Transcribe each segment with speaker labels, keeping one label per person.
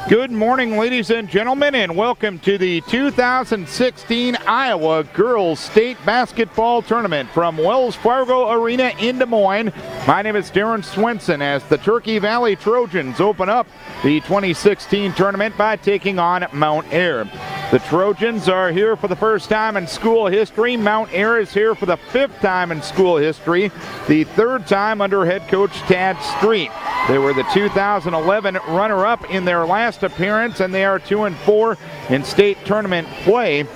Speaker 1: Good morning, ladies and gentlemen, and welcome to the 2016 Iowa Girls State Basketball Tournament from Wells Fargo Arena in Des Moines. My name is Darren Swenson as the Turkey Valley Trojans open up the 2016 tournament by taking on Mount Ayr. The Trojans are here for the first time in school history. Mount Ayr is here for the fifth time in school history, the third time under head coach Tad Street. They were the 2011 runner-up in their last appearance, and they are 2-4 in state tournament play.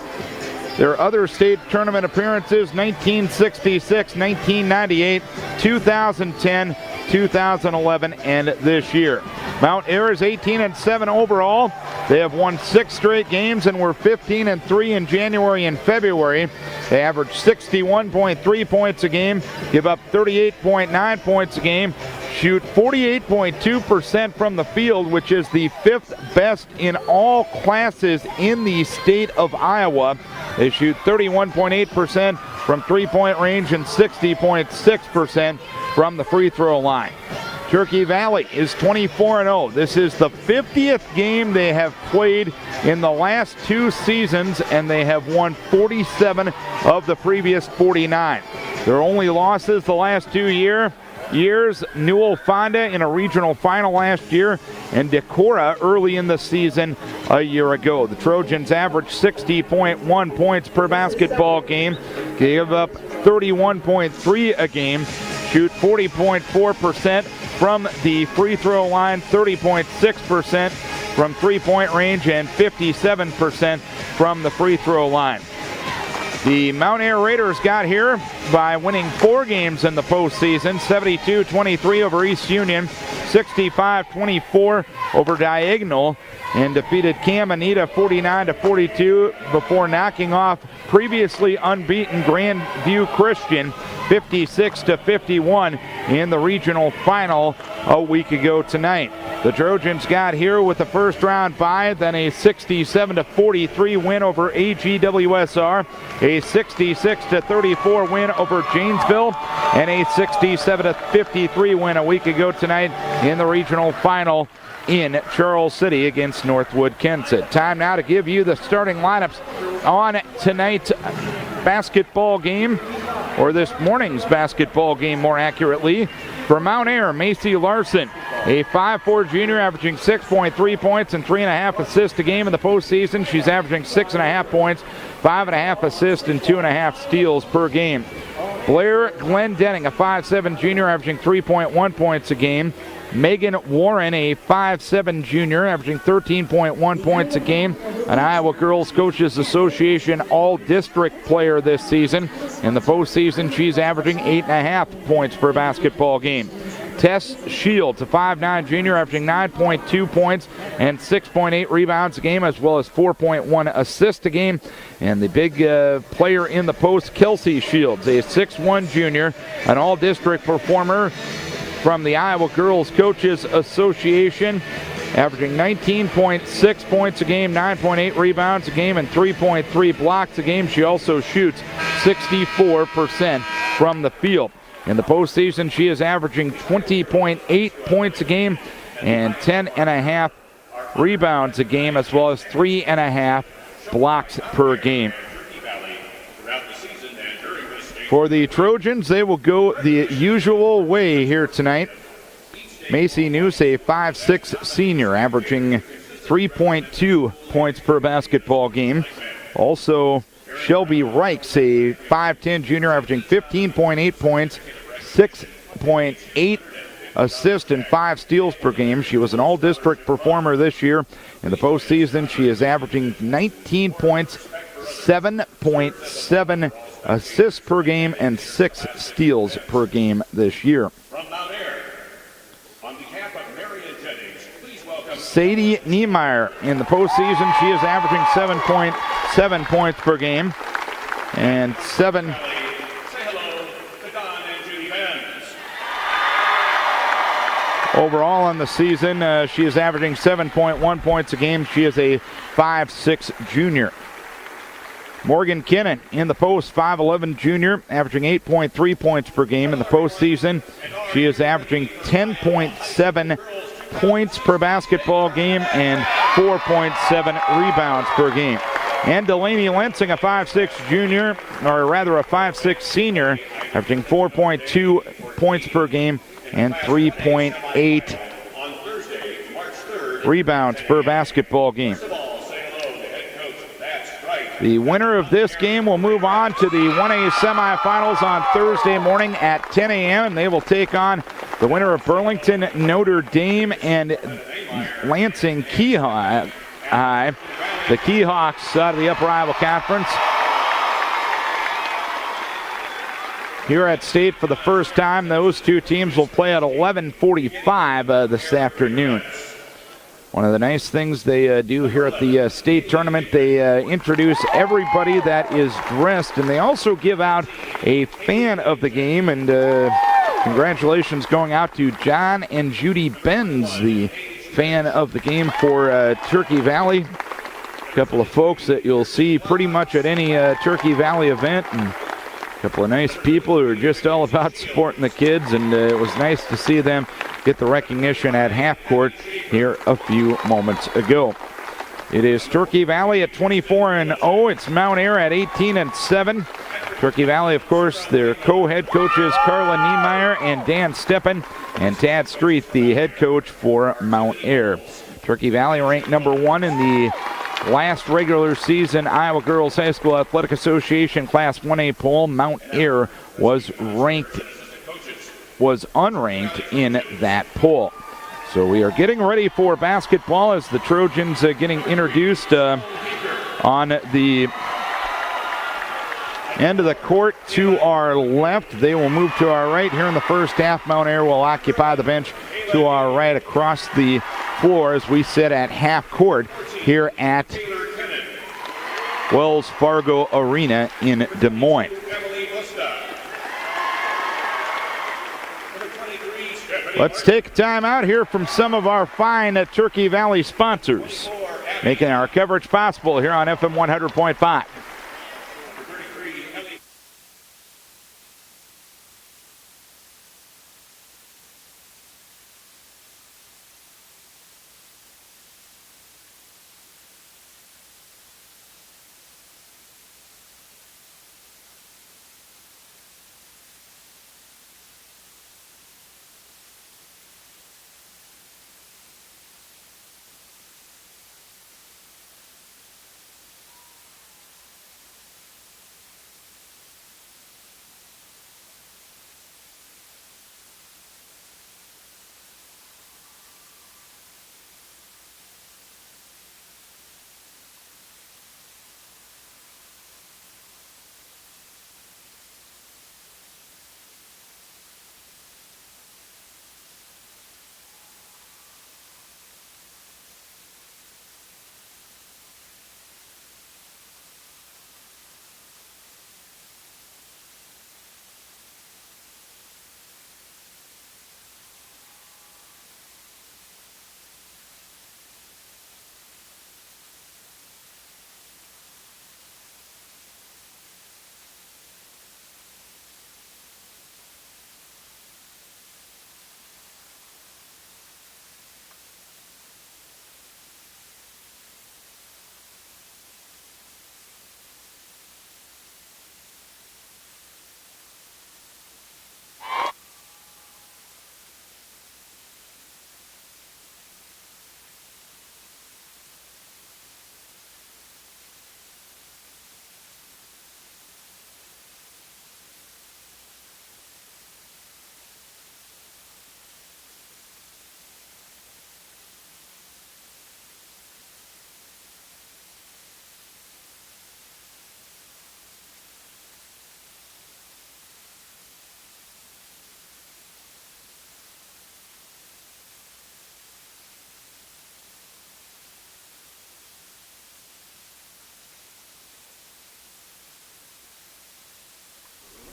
Speaker 1: Their other state tournament appearances: 1966, 1998, 2010, 2011, and this year. Mount Ayr is 18-7 overall. They have won 6 straight games and were 15-3 in January and February. They average 61.3 points a game, give up 38.9 points a game, shoot 48.2% from the field, which is the 5th best in all classes in the state of Iowa. They shoot 31.8% from three-point range and 60.6% from the free throw line. Turkey Valley is 24-0. This is the 50th game they have played in the last 2 seasons, and they have won 47 of the previous 49. Their only losses the last 2 years, Newell Fonda in a regional final last year, and Decorah early in the season a year ago. The Trojans average 60.1 points per basketball game, give up 31.3 a game, shoot 40.4% from the free throw line, 30.6% from three-point range, and 57% from the free throw line. The Mount Ayr Raiders got here by winning 4 games in the postseason: 72-23 over East Union, 65-24 over Diagonal, and defeated Caminita 49-42 before knocking off previously unbeaten Grandview Christian 56-51 in the regional final a week ago tonight. The Trojans got here with a first-round bye, then a 67-43 win over AGWSR, a 66-34 win over Janesville, and a 67-53 win a week ago tonight in the regional final in Charles City against Northwood Kensett. Time now to give you the starting lineups on tonight's basketball game, or this morning's basketball game more accurately. For Mount Ayr, Macy Larson, a 5'4 junior averaging 6.3 points and 3.5 assists a game in the postseason. She's averaging 6.5 points, 5.5 assists, and 2.5 steals per game. Blair Glendenning, a 5'7 junior averaging 3.1 points a game. Megan Warren, a 5'7 junior, averaging 13.1 points a game, an Iowa Girls Coaches Association All-District player this season. In the postseason, she's averaging 8.5 points per basketball game. Tess Shields, a 5'9 junior, averaging 9.2 points and 6.8 rebounds a game, as well as 4.1 assists a game. And the big player in the post, Kelsey Shields, a 6'1 junior, an all-district performer from the Iowa Girls Coaches Association, averaging 19.6 points a game, 9.8 rebounds a game, and 3.3 blocks a game. She also shoots 64% from the field. In the postseason, she is averaging 20.8 points a game and 10.5 rebounds a game, as well as 3.5 blocks per game. For the Trojans, they will go the usual way here tonight. Macy Noose, a 5'6 senior, averaging 3.2 points per basketball game. Also, Shelby Reichs, a 5'10 junior, averaging 15.8 points, 6.8 assists, and 5 steals per game. She was an all-district performer this year. In the postseason, she is averaging 19 points, 7.7 assists per game, and 6 steals per game this year.
Speaker 2: From Mount Ayr, on behalf of Marion Jennings, please welcome
Speaker 1: Sadie Niemeyer. In the postseason, she is averaging 7.7 points per game and 7.
Speaker 2: Say hello to Don and Judy Benz.
Speaker 1: Overall on the season, she is averaging 7.1 points a game. She is a 5'6 junior. Morgan Kinnon in the post, 5'11 junior, averaging 8.3 points per game. In the postseason, she is averaging 10.7 points per basketball game and 4.7 rebounds per game. And Delaney Lansing, a 5'6 junior, or rather a 5'6 senior, averaging 4.2 points per game and 3.8 rebounds per basketball game. The winner of this game will move on to the 1A semifinals on Thursday morning at 10 a.m. and they will take on the winner of Burlington Notre Dame and Lansing Keehawks. The Keehawks out of the Upper Iowa Conference here at State for the first time. Those two teams will play at 11:45 this afternoon. One of the nice things they do here at the state tournament, they introduce everybody that is dressed, and they also give out a fan of the game, and congratulations going out to John and Judy Benz, the fan of the game for Turkey Valley. A couple of folks that you'll see pretty much at any Turkey Valley event, and a couple of nice people who are just all about supporting the kids, and it was nice to see them get the recognition at half court here a few moments ago. It is Turkey Valley at 24-0. It's Mount Ayr at 18-7. Turkey Valley, of course, their co-head coaches Carla Niemeyer and Dan Steppen, and Tad Street, the head coach for Mount Ayr. Turkey Valley ranked number 1 in the last regular season Iowa Girls High School Athletic Association Class 1A poll. Mount Ayr was unranked in that poll. So we are getting ready for basketball as the Trojans getting introduced on the end of the court to our left. They will move to our right here in the first half. Mount Ayr will occupy the bench to our right across the floor as we sit at half court here at Wells Fargo Arena in Des Moines. Let's take a time out here from some of our fine Turkey Valley sponsors, making our coverage possible here on FM 100.5.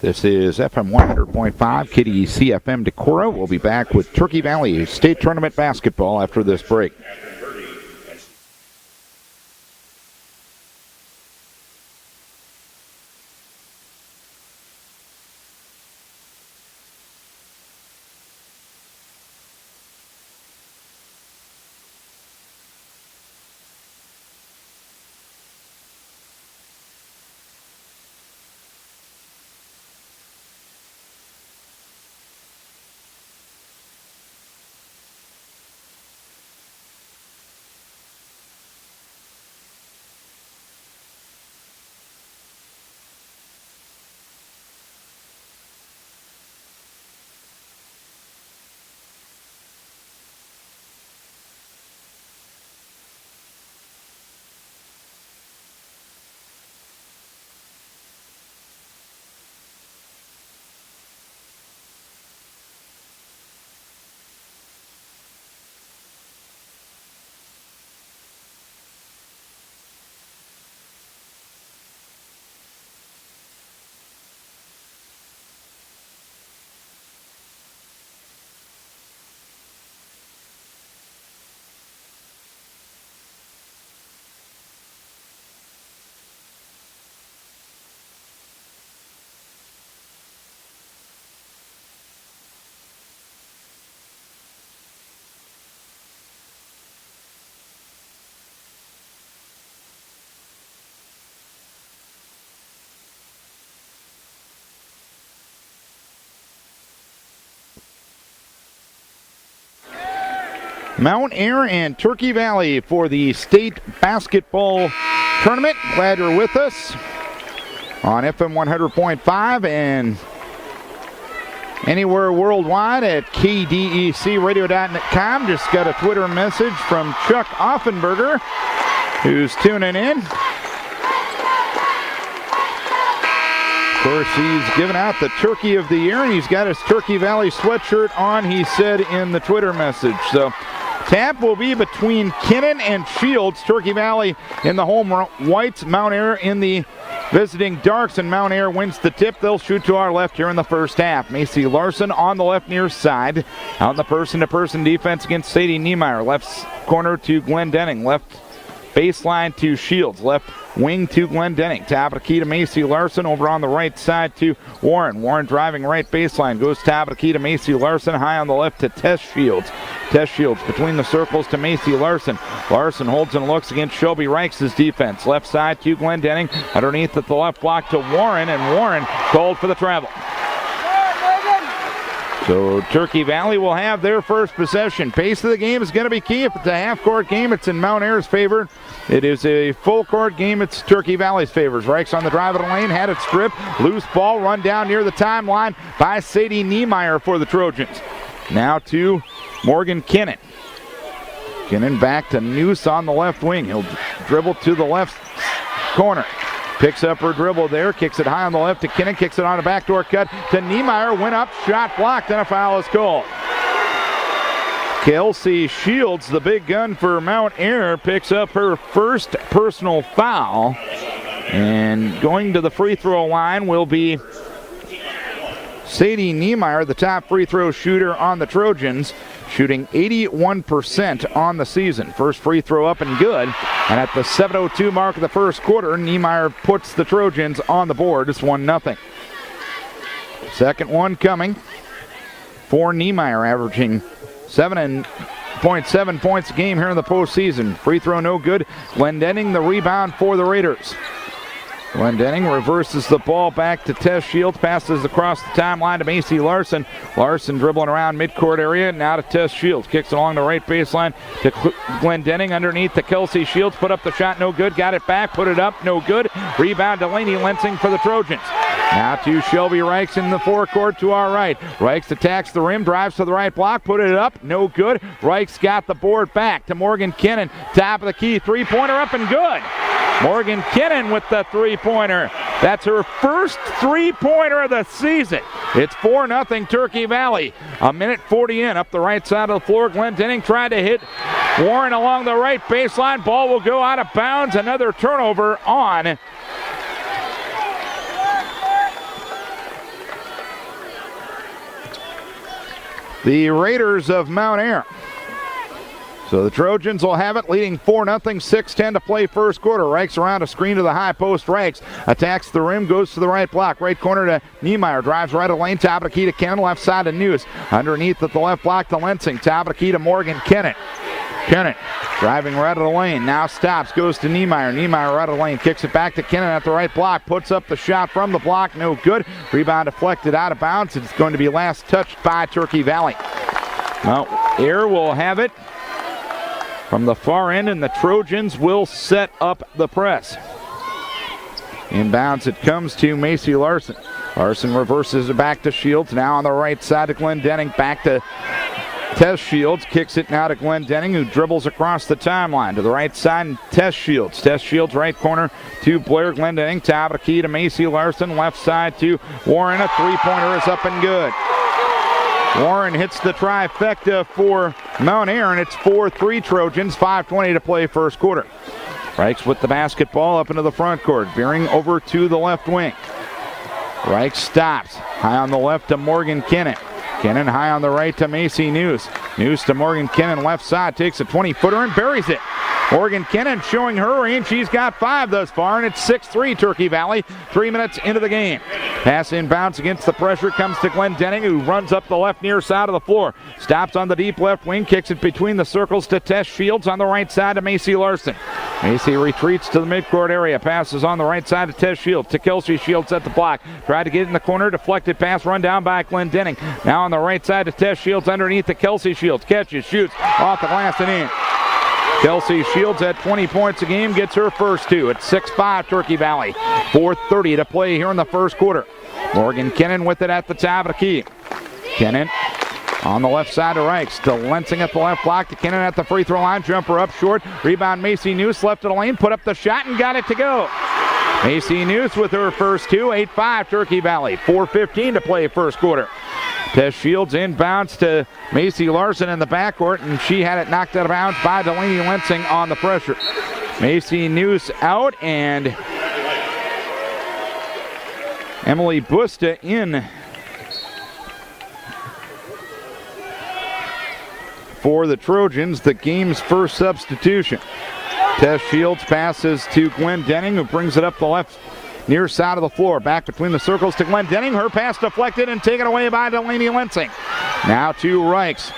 Speaker 1: This is FM 100.5 KDCFM Decorah. We'll be back with Turkey Valley State Tournament basketball after this break. Mount Ayr and Turkey Valley for the state basketball tournament. Glad you're with us on FM 100.5 and anywhere worldwide at kdecradio.com. Just got a Twitter message from Chuck Offenberger, who's tuning in. Of course, he's giving out the Turkey of the Year, and he's got his Turkey Valley sweatshirt on, he said in the Twitter message. So, tap will be between Kinnan and Shields. Turkey Valley in the home whites, Mount Ayr in the visiting darks, and Mount Ayr wins the tip. They'll shoot to our left here in the first half. Macy Larson on the left near side. Out in the person-to-person defense against Sadie Niemeyer. Left corner to Glenn Denning. Left baseline to Shields. Left wing to Glenn Denning. Top of the key to Macy Larson. Over on the right side to Warren. Warren driving right baseline. Goes top of the key to Macy Larson. High on the left to Tess Shields. Tess Shields between the circles to Macy Larson. Larson holds and looks against Shelby Reichs' defense. Left side to Glenn Denning. Underneath at the left block to Warren. And Warren called for the travel. So Turkey Valley will have their first possession. Pace of the game is going to be key. If it's a half-court game, it's in Mount Air's favor. It is a full-court game. It's Turkey Valley's favors. Reichs on the drive of the lane, had it stripped. Loose ball run down near the timeline by Sadie Niemeyer for the Trojans. Now to Morgan Kinnan. Kinnan back to Noose on the left wing. He'll dribble to the left corner. Picks up her dribble there, kicks it high on the left to Kinnan, kicks it on a backdoor cut to Niemeyer, went up, shot blocked, and a foul is called. Kelsey Shields, the big gun for Mount Ayr, picks up her first personal foul. And going to the free throw line will be Sadie Niemeyer, the top free throw shooter on the Trojans, shooting 81% on the season. First free throw up and good. And at the 7:02 mark of the first quarter, Niemeyer puts the Trojans on the board. It's 1-0. Second one coming for Niemeyer, averaging 7.7 points a game here in the postseason. Free throw no good. Glenn Denning the rebound for the Raiders. Glenn Denning reverses the ball back to Tess Shields, passes across the timeline to Macy Larson. Larson dribbling around midcourt area, now to Tess Shields. Kicks it along the right baseline to Glenn Denning underneath to Kelsey Shields. Put up the shot, no good. Got it back, put it up, no good. Rebound to Lainey Lensing for the Trojans. Now to Shelby Reichs in the forecourt to our right. Reichs attacks the rim, drives to the right block, put it up, no good. Reichs got the board back to Morgan Kinnan. Top of the key, three-pointer up and good. Morgan Kinnan with the three-pointer. That's her first three-pointer of the season. It's 4-0 Turkey Valley. 1:40 in, up the right side of the floor. Glenn Denning tried to hit Warren along the right baseline. Ball will go out of bounds. Another turnover on the Raiders of Mount Ayr. So the Trojans will have it, leading 4-0, 6:10 to play first quarter. Reichs around a screen to the high post. Reichs attacks the rim, goes to the right block. Right corner to Niemeyer, drives right of lane, top of the key to Kinnan, left side to News. Underneath at the left block to Lensing, top of the key to Morgan Kinnan. Kinnan driving right of the lane, now stops, goes to Niemeyer. Niemeyer right of the lane, kicks it back to Kinnan at the right block, puts up the shot from the block, no good. Rebound deflected out of bounds. It's going to be last touched by Turkey Valley. Well, Ayr will have it from the far end, and the Trojans will set up the press. Inbounds it comes to Macy Larson. Larson reverses it back to Shields. Now on the right side to Glenn Denning. Back to Tess Shields. Kicks it now to Glenn Denning, who dribbles across the timeline to the right side. And Tess Shields. Tess Shields right corner to Blair Glenn Denning. Top of the key to Macy Larson. Left side to Warren. A three-pointer is up and good. Warren hits the trifecta for Mount Ayr, and it's 4-3 Trojans, 5:20 to play first quarter. Reichs with the basketball up into the front court, veering over to the left wing. Reichs stops, high on the left to Morgan Kinnan. Kinnan high on the right to Macy News. News to Morgan Kinnan, left side, takes a 20-footer and buries it. Morgan Kinnan showing her range. She's got 5 thus far, and it's 6-3 Turkey Valley, 3 minutes into the game. Pass inbounds against the pressure comes to Glenn Denning, who runs up the left near side of the floor. Stops on the deep left wing, kicks it between the circles to Tess Shields on the right side to Macy Larson. Macy retreats to the midcourt area. Passes on the right side to Tess Shields. To Kelsey Shields at the block. Tried to get in the corner. Deflected pass run down by Glendenning. Now on the right side to Tess Shields underneath to Kelsey Shields. Catches, shoots off the glass and in. Kelsey Shields at 20 points a game. Gets her first two. It's 6-5 Turkey Valley. 4:30 to play here in the first quarter. Morgan Kennan with it at the top of the key. Kennan on the left side to Reichs. To Lensing at the left block. To Kennan at the free throw line. Jumper up short. Rebound Macy Noose left of the lane. Put up the shot and got it to go. Macy Noose with her first two. 8-5 Turkey Valley. 4:15 to play first quarter. Tess Shields inbounds to Macy Larson in the backcourt, and she had it knocked out of bounds by Delaney Lensing on the pressure. Macy Noose out, and Emily Busta in for the Trojans, the game's first substitution. Tess Shields passes to Glendenning, who brings it up the left near side of the floor. Back between the circles to Glendenning. Her pass deflected and taken away by Delaney Lensing. Now to Reichs.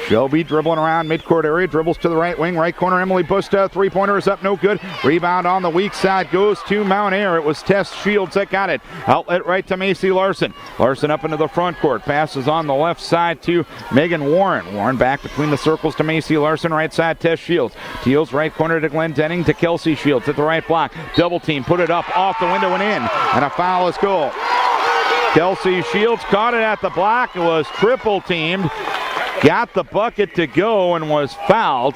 Speaker 1: Shelby dribbling around midcourt area. Dribbles to the right wing. Right corner, Emily Busta. Three-pointer is up, no good. Rebound on the weak side goes to Mount Ayr. It was Tess Shields that got it. Outlet right to Macy Larson. Larson up into the front court. Passes on the left side to Megan Warren. Warren back between the circles to Macy Larson. Right side, Tess Shields. Teals right corner to Glendenning to Kelsey Shields at the right block. Double team, put it up off the window and in. And a foul is called. Kelsey Shields caught it at the block. It was triple teamed. Got the bucket to go and was fouled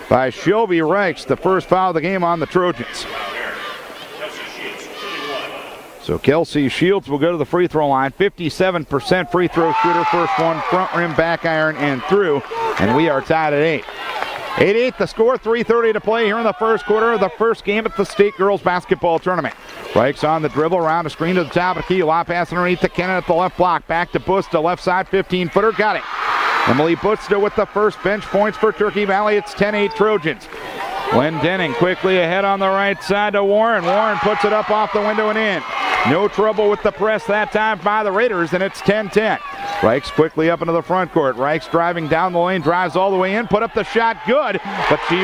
Speaker 1: by Shelby Reichs, the first foul of the game on the Trojans. So Kelsey Shields will go to the free throw line. 57% free throw shooter. First one, front rim, back iron, and through. And we are tied at 8. 8-8 the score, 3:30 to play here in the first quarter of the first game at the State Girls Basketball Tournament. Reichs on the dribble, around a screen to the top of the key. Lob pass underneath to Kennan at the left block. Back to Busta, left side, 15-footer, got it. Emily Busta with the first bench points for Turkey Valley. It's 10-8 Trojans. Glendenning quickly ahead on the right side to Warren. Warren puts it up off the window and in. No trouble with the press that time by the Raiders, and it's 10-10. Reichs quickly up into the front court. Reichs driving down the lane, drives all the way in, put up the shot, good, but she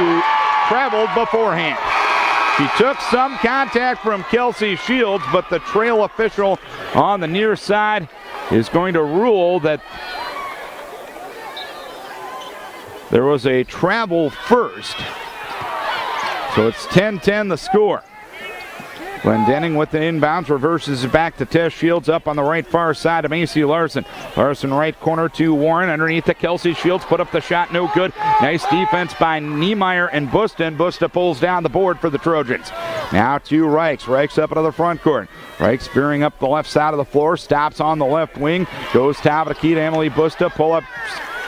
Speaker 1: traveled beforehand. She took some contact from Kelsey Shields, but the trail official on the near side is going to rule that there was a travel first. So it's 10-10 the score. Glendenning with the inbounds, reverses it back to Tess Shields up on the right far side to Macy Larson. Larson right corner to Warren underneath to Kelsey Shields. Put up the shot, no good. Nice defense by Niemeyer and Busta, and Busta pulls down the board for the Trojans. Now to Reichs. Reichs up into the front court. Reichs spearing up the left side of the floor, stops on the left wing, goes top of the key to Emily Busta. Pull up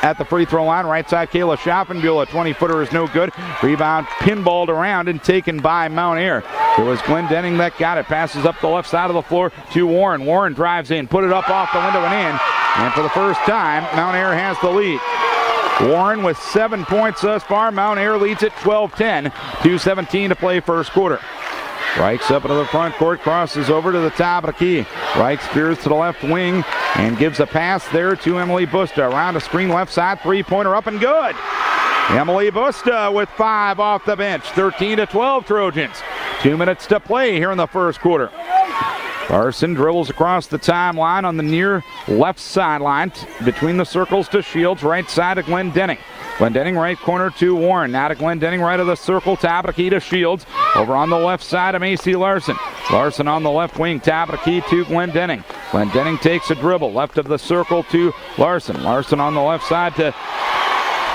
Speaker 1: at the free throw line, right side, Kayla Schoppenbuhl. A 20-footer is no good. Rebound pinballed around and taken by Mount Ayr. It was Glendenning that got it. Passes up the left side of the floor to Warren. Warren drives in, put it up off the window and in. And for the first time, Mount Ayr has the lead. Warren with 7 points thus far. Mount Ayr leads at 12-10. 2:17 to play first quarter. Reichs up into the front court, crosses over to the top of the key. Reichs spears to the left wing and gives a pass there to Emily Busta. Around the screen left side, three-pointer up and good. Emily Busta with 5 off the bench. 13-12 Trojans. 2 minutes to play here in the first quarter. Larson dribbles across the timeline on the near left sideline between the circles to Shields, right side to Glendenning. Glendenning right corner to Warren. Now to Glendenning right of the circle, top of the key to Shields. Over on the left side of Macy Larson. Larson on the left wing, top of the key to Glendenning. Glendenning takes a dribble, left of the circle to Larson. Larson on the left side to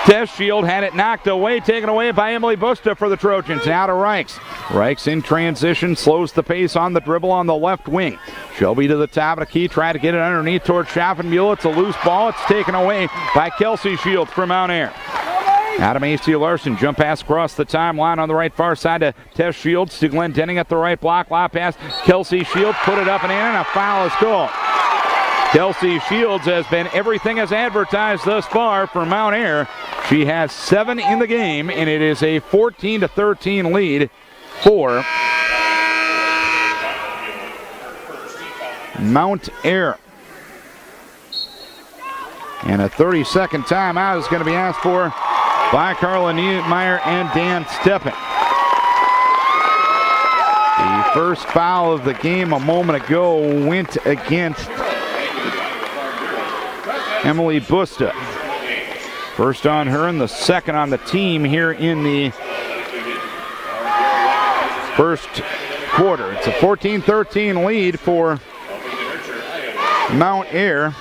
Speaker 1: Tess Shield, had it knocked away, taken away by Emily Busta for the Trojans. Now to Reichs. Reichs in transition, slows the pace on the dribble on the left wing. Shelby to the top of the key, try to get it underneath towards Schoppenbuhl. It's a loose ball. It's taken away by Kelsey Shields from Mount Ayr. Now to Macy Larson, jump pass across the timeline on the right far side to Tess Shields to Glendenning at the right block. Lob pass, Kelsey Shields, put it up and in, and a foul is called. Kelsey Shields has been everything as advertised thus far for Mount Ayr. She has 7 in the game, and it is a 14-13 lead for Mount Ayr. And a 30-second timeout is going to be asked for by Carla Niemeyer and Dan Steppen. The first foul of the game a moment ago went against Emily Busta. First on her and the second on the team here in the first quarter. It's a 14-13 lead for Mount Ayr.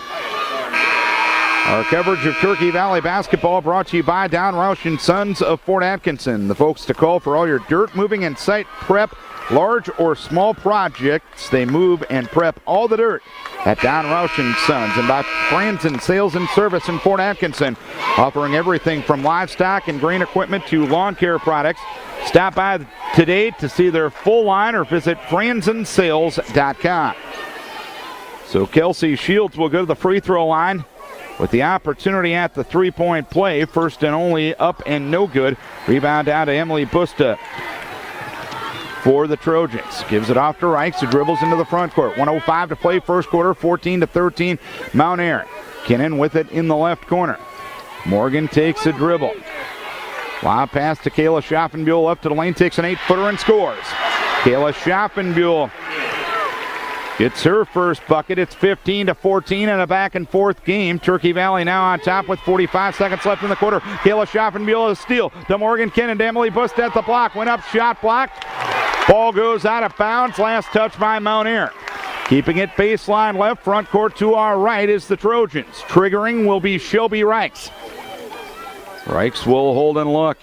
Speaker 1: Our coverage of Turkey Valley basketball brought to you by Don Roush & Sons of Fort Atkinson. The folks to call for all your dirt moving and site prep, large or small projects. They move and prep all the dirt at Don Roush & Sons. And by Franzen Sales and Service in Fort Atkinson, offering everything from livestock and grain equipment to lawn care products. Stop by today to see their full line or visit franzensales.com. So Kelsey Shields will go to the free throw line with the opportunity at the three-point play. First and only, up and no good. Rebound down to Emily Busta for the Trojans. Gives it off to Reichs, who dribbles into the front court. 1:05 to play first quarter, 14-13 Mount Ayr. Kinnan with it in the left corner. Morgan takes a dribble. Lob pass to Kayla Schaffenbuhl, left to the lane, takes an 8-footer and scores. Kayla Schaffenbuhl gets her first bucket. It's 15-14 in a back-and-forth game. Turkey Valley now on top with 45 seconds left in the quarter. Kayla Schaffenbuhl a steal to Morgan Kinnan. Emily Busta at the block. Went up, shot blocked. Ball goes out of bounds. Last touch by Mount Ayr. Keeping it baseline left, front court to our right is the Trojans. Triggering will be Shelby Reichs. Reichs will hold and look.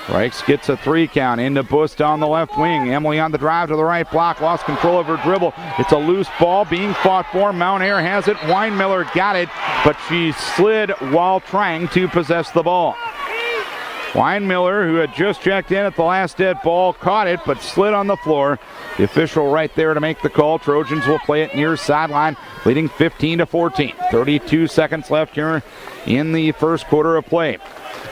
Speaker 1: Reichs gets a three count into Busta on the left wing. Emily on the drive to the right block, lost control of her dribble. It's a loose ball being fought for. Mount Ayr has it. Weinmiller got it, but she slid while trying to possess the ball. Weinmiller, who had just checked in at the last dead ball, caught it but slid on the floor. The official right there to make the call. Trojans will play it near sideline, leading 15-14. 32 seconds left here in the first quarter of play.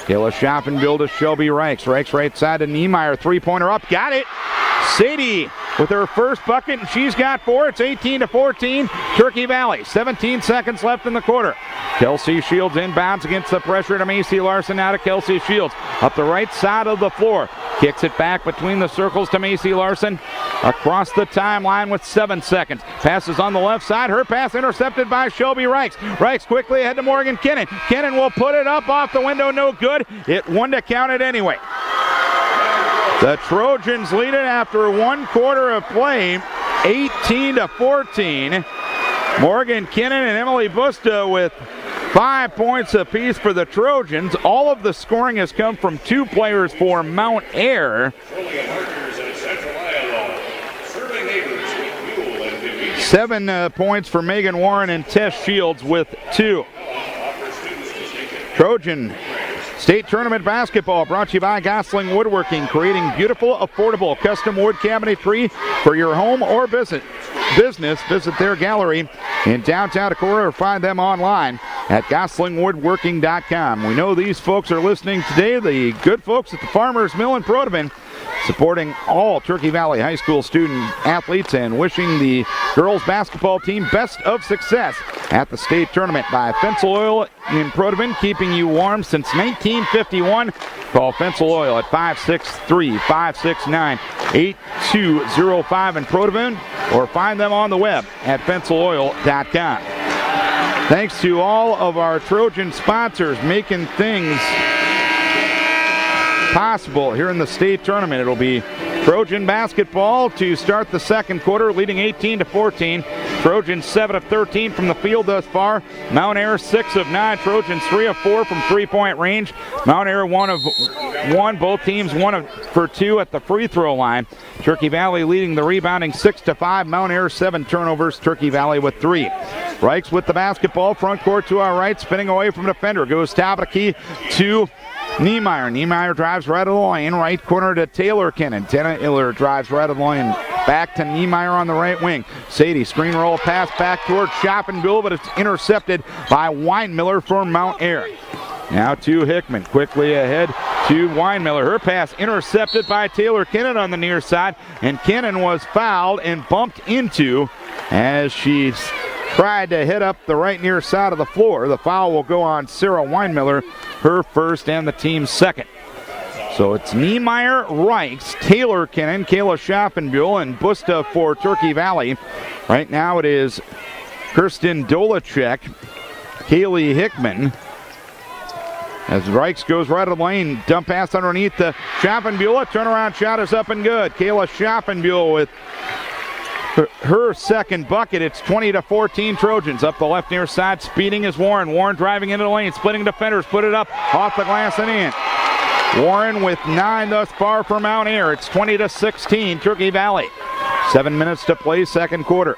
Speaker 1: Kayla Schaffenbuhl to Shelby Reichs. Reichs right side to Niemeyer. Three-pointer up. Got it. Sadie with her first bucket, and she's got four. It's 18-14. Turkey Valley. 17 seconds left in the quarter. Kelsey Shields inbounds against the pressure to Macy Larson. Now to Kelsey Shields. Up the right side of the floor. Kicks it back between the circles to Macy Larson. Across the timeline with 7 seconds. Passes on the left side. Her pass intercepted by Shelby Reichs. Reichs quickly ahead to Morgan Kinnan. Kinnan will put it up off the window. No good. It won to count it anyway. The Trojans lead it after 1 quarter of play, 18-14. Morgan Kinnan and Emily Busta with 5 points apiece for the Trojans. All of the scoring has come from 2 players for Mount Ayr. 7 points for Megan Warren and Tess Shields with 2. Trojan State Tournament Basketball brought to you by Gosling Woodworking, creating beautiful, affordable custom wood cabinetry for your home or business. Visit their gallery in downtown Decorah or find them online at goslingwoodworking.com. We know these folks are listening today, the good folks at the Farmers Mill in Protivan, supporting all Turkey Valley High School student athletes and wishing the girls basketball team best of success at the state tournament. By Fensel Oil in Protivan, keeping you warm since 1951. Call Fensel Oil at 563-569-8205 in Protivan or find them on the web at fenseloil.com. Thanks to all of our Trojan sponsors making things possible here in the state tournament. It'll be Trojan basketball to start the second quarter, leading 18-14. Trojans 7 of 13 from the field thus far. Mount Ayr 6 of 9. Trojans 3 of 4 from three-point range. Mount Ayr 1 of 1. Both teams 1 for 2 at the free throw line. Turkey Valley leading the rebounding 6-5. Mount Ayr 7 turnovers. Turkey Valley with 3. Reichs with the basketball. Front court to our right. Spinning away from defender. Goes top of the key to Niemeyer. Niemeyer drives right of the lane. Right corner to Taylor Kinnan. Taylor drives right of the lane. Back to Niemeyer on the right wing. Sadie, screen roll pass back towards Schaffenbuhl, but it's intercepted by Weinmiller for Mount Ayr. Now to Hickman. Quickly ahead to Weinmiller. Her pass intercepted by Taylor Kinnan on the near side, and Kinnan was fouled and bumped into as she tried to hit up the right near side of the floor. The foul will go on Sarah Weinmiller, her first and the team's second. So it's Niemeyer, Reichs, Taylor Kinnan, Kayla Schaffenbuhl, and Busta for Turkey Valley. Right now it is Kirsten Dolacek, Kaylee Hickman. As Reichs goes right of the lane, dump pass underneath to Schaffenbuhl. Turnaround shot is up and good. Kayla Schaffenbuhl with her second bucket. It's 20-14 Trojans. Up the left near side, speeding is Warren. Warren driving into the lane, splitting defenders, put it up off the glass and in. Warren with 9 thus far for Mount Ayr. It's 20-16 Turkey Valley. 7 minutes to play, second quarter.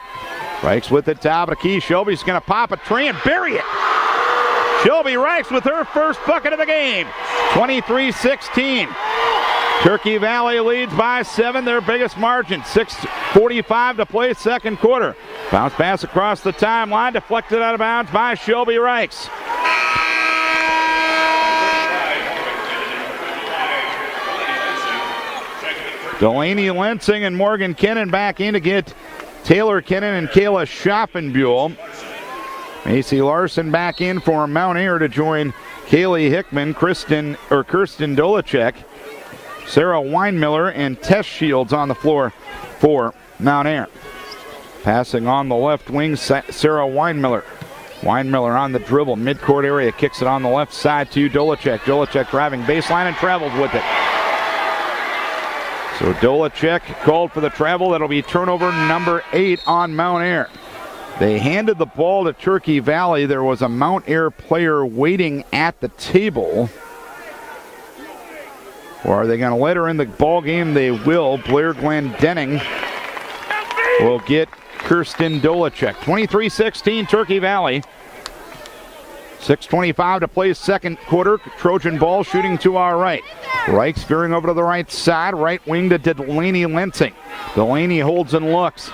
Speaker 1: Reichs with the top of the key. Shelby's going to pop a tree and bury it. Shelby Reichs with her first bucket of the game. 23-16. Turkey Valley leads by 7, their biggest margin. 6:45 to play, second quarter. Bounce pass across the timeline, deflected out of bounds by Shelby Reichs. Delaney Lensing and Morgan Kinnan back in to get Taylor Kinnan and Kayla Schaffenbuhl. Macy Larson back in for Mount Ayr to join Kaylee Hickman, Kirsten Dolacek, Sarah Weinmiller, and Tess Shields on the floor for Mount Ayr. Passing on the left wing, Sarah Weinmiller. Weinmiller on the dribble, midcourt area, kicks it on the left side to Dolacek. Dolacek driving baseline and travels with it. So Dolacek called for the travel. That'll be turnover number 8 on Mount Ayr. They handed the ball to Turkey Valley. There was a Mount Ayr player waiting at the table. Or are they going to let her in the ball game? They will. Blair Glendenning will get Kirsten Dolacek. 23-16 Turkey Valley. 6:25 to play, second quarter. Trojan ball shooting to our right. Reichs veering over to the right side. Right wing to Delaney Lensing. Delaney holds and looks.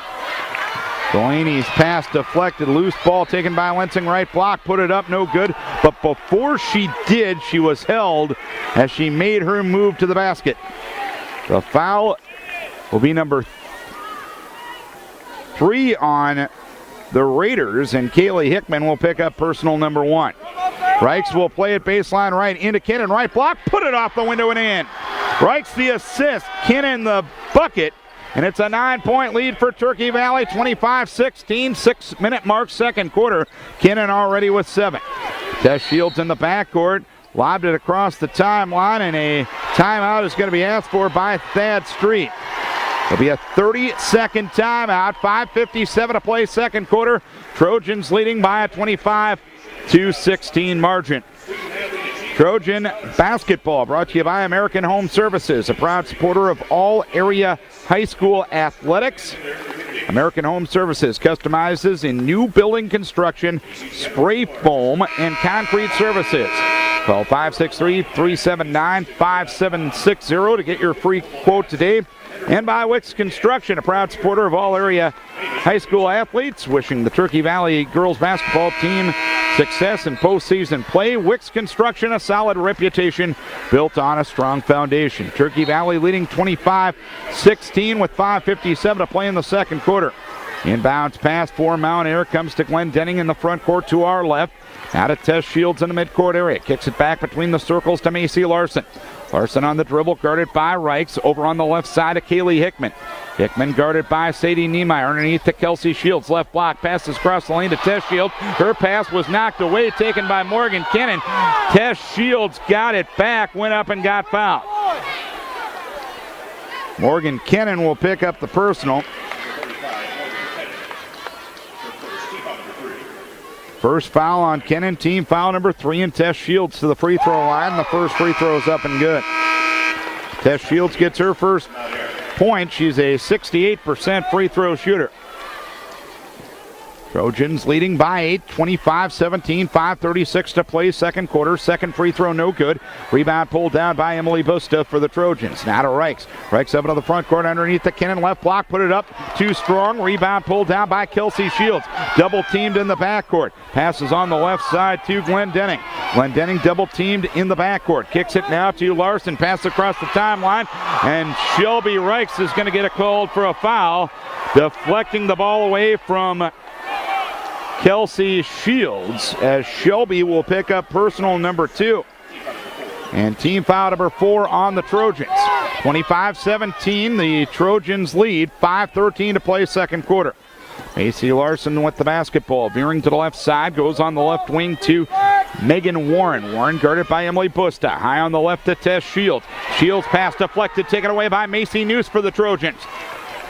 Speaker 1: Delaney's pass deflected. Loose ball taken by Lensing. Right block. Put it up. No good. But before she did, she was held as she made her move to the basket. The foul will be number 3 on the Raiders, and Kaylee Hickman will pick up personal number 1. Reichs will play it baseline right into Kinnan. Right block. Put it off the window and in. Reichs the assist. Kinnan the bucket. And it's a 9-point lead for Turkey Valley, 25-16, 6-minute mark, second quarter. Kinnan already with 7. Tess Shields in the backcourt, lobbed it across the timeline, and a timeout is going to be asked for by Thad Street. It'll be a 30-second timeout, 5:57 to play, second quarter. Trojans leading by a 25-16 margin. Trojan basketball brought to you by American Home Services, a proud supporter of all area high school athletics. American Home Services customizes in new building construction, spray foam, and concrete services. Call 563-379-5760 to get your free quote today. And by Wicks Construction, a proud supporter of all area high school athletes, wishing the Turkey Valley girls basketball team success in postseason play. Wicks Construction, a solid reputation built on a strong foundation. Turkey Valley leading 25-16 with 5:57 to play in the second quarter. Inbounds pass for Mount Ayr comes to Glendenning in the front court to our left. Out of Tess Shields in the midcourt area. Kicks it back between the circles to Macy Larson. Larson on the dribble, guarded by Reichs. Over on the left side of Kaylee Hickman. Hickman guarded by Sadie Niemeyer. Underneath to Kelsey Shields. Left block. Passes across the lane to Tess Shields. Her pass was knocked away, taken by Morgan Kinnan. Tess Shields got it back, went up and got fouled. Morgan Kinnan will pick up the personal. First foul on Kinnan, team foul number 3, and Tess Shields to the free throw line. The first free throw is up and good. Tess Shields gets her first point. She's a 68% free throw shooter. Trojans leading by 8, 25-17, 5:36 to play, second quarter. Second free throw no good. Rebound pulled down by Emily Busta for the Trojans. Now to Reichs. Reichs up into the front court underneath the Kinnan. Left block, put it up too strong. Rebound pulled down by Kelsey Shields. Double teamed in the backcourt. Passes on the left side to Glendenning. Glendenning double teamed in the backcourt. Kicks it now to Larson. Pass across the timeline. And Shelby Reichs is going to get a call for a foul. Deflecting the ball away from Kelsey Shields, as Shelby will pick up personal number 2. And team foul number 4 on the Trojans. 25-17, the Trojans lead. 5:13 to play second quarter. Macy Larson with the basketball. Veering to the left side, goes on the left wing to Megan Warren. Warren guarded by Emily Busta. High on the left to Tess Shields. Shields pass deflected, taken away by Macy Noose for the Trojans.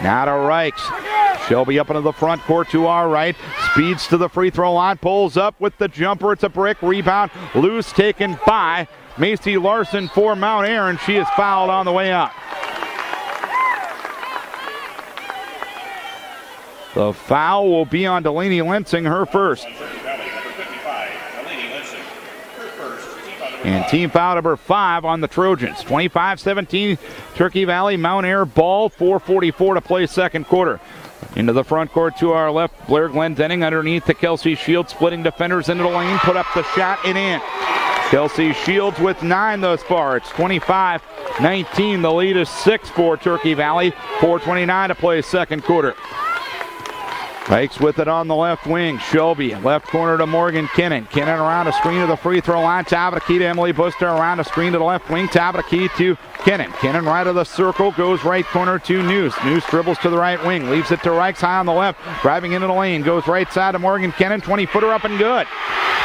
Speaker 1: Now to Reichs. Shelby up into the front court to our right. Speeds to the free throw line. Pulls up with the jumper. It's a brick. Rebound. Loose taken by Macy Larson for Mount Ayr, and she is fouled on the way out. The foul will be on Delaney Lensing, her first. And team foul number 5 on the Trojans. 25-17, Turkey Valley, Mount Ayr ball. 4:44 to play second quarter. Into the front court to our left, Blair Glendenning underneath to Kelsey Shields, splitting defenders into the lane, put up the shot and in. Kelsey Shields with 9 thus far. It's 25-19. The lead is 6 for Turkey Valley. 4:29 to play second quarter. Pikes with it on the left wing. Shelby, left corner to Morgan Kinnan. Kinnan around a screen to the free throw line. Top of the key to Emily Buster. Around a screen to the left wing. Top of the key to Kinnan. Kinnan right of the circle. Goes right corner to Noose. Noose dribbles to the right wing. Leaves it to Reichs high on the left. Driving into the lane. Goes right side to Morgan Kinnan. 20-footer up and good.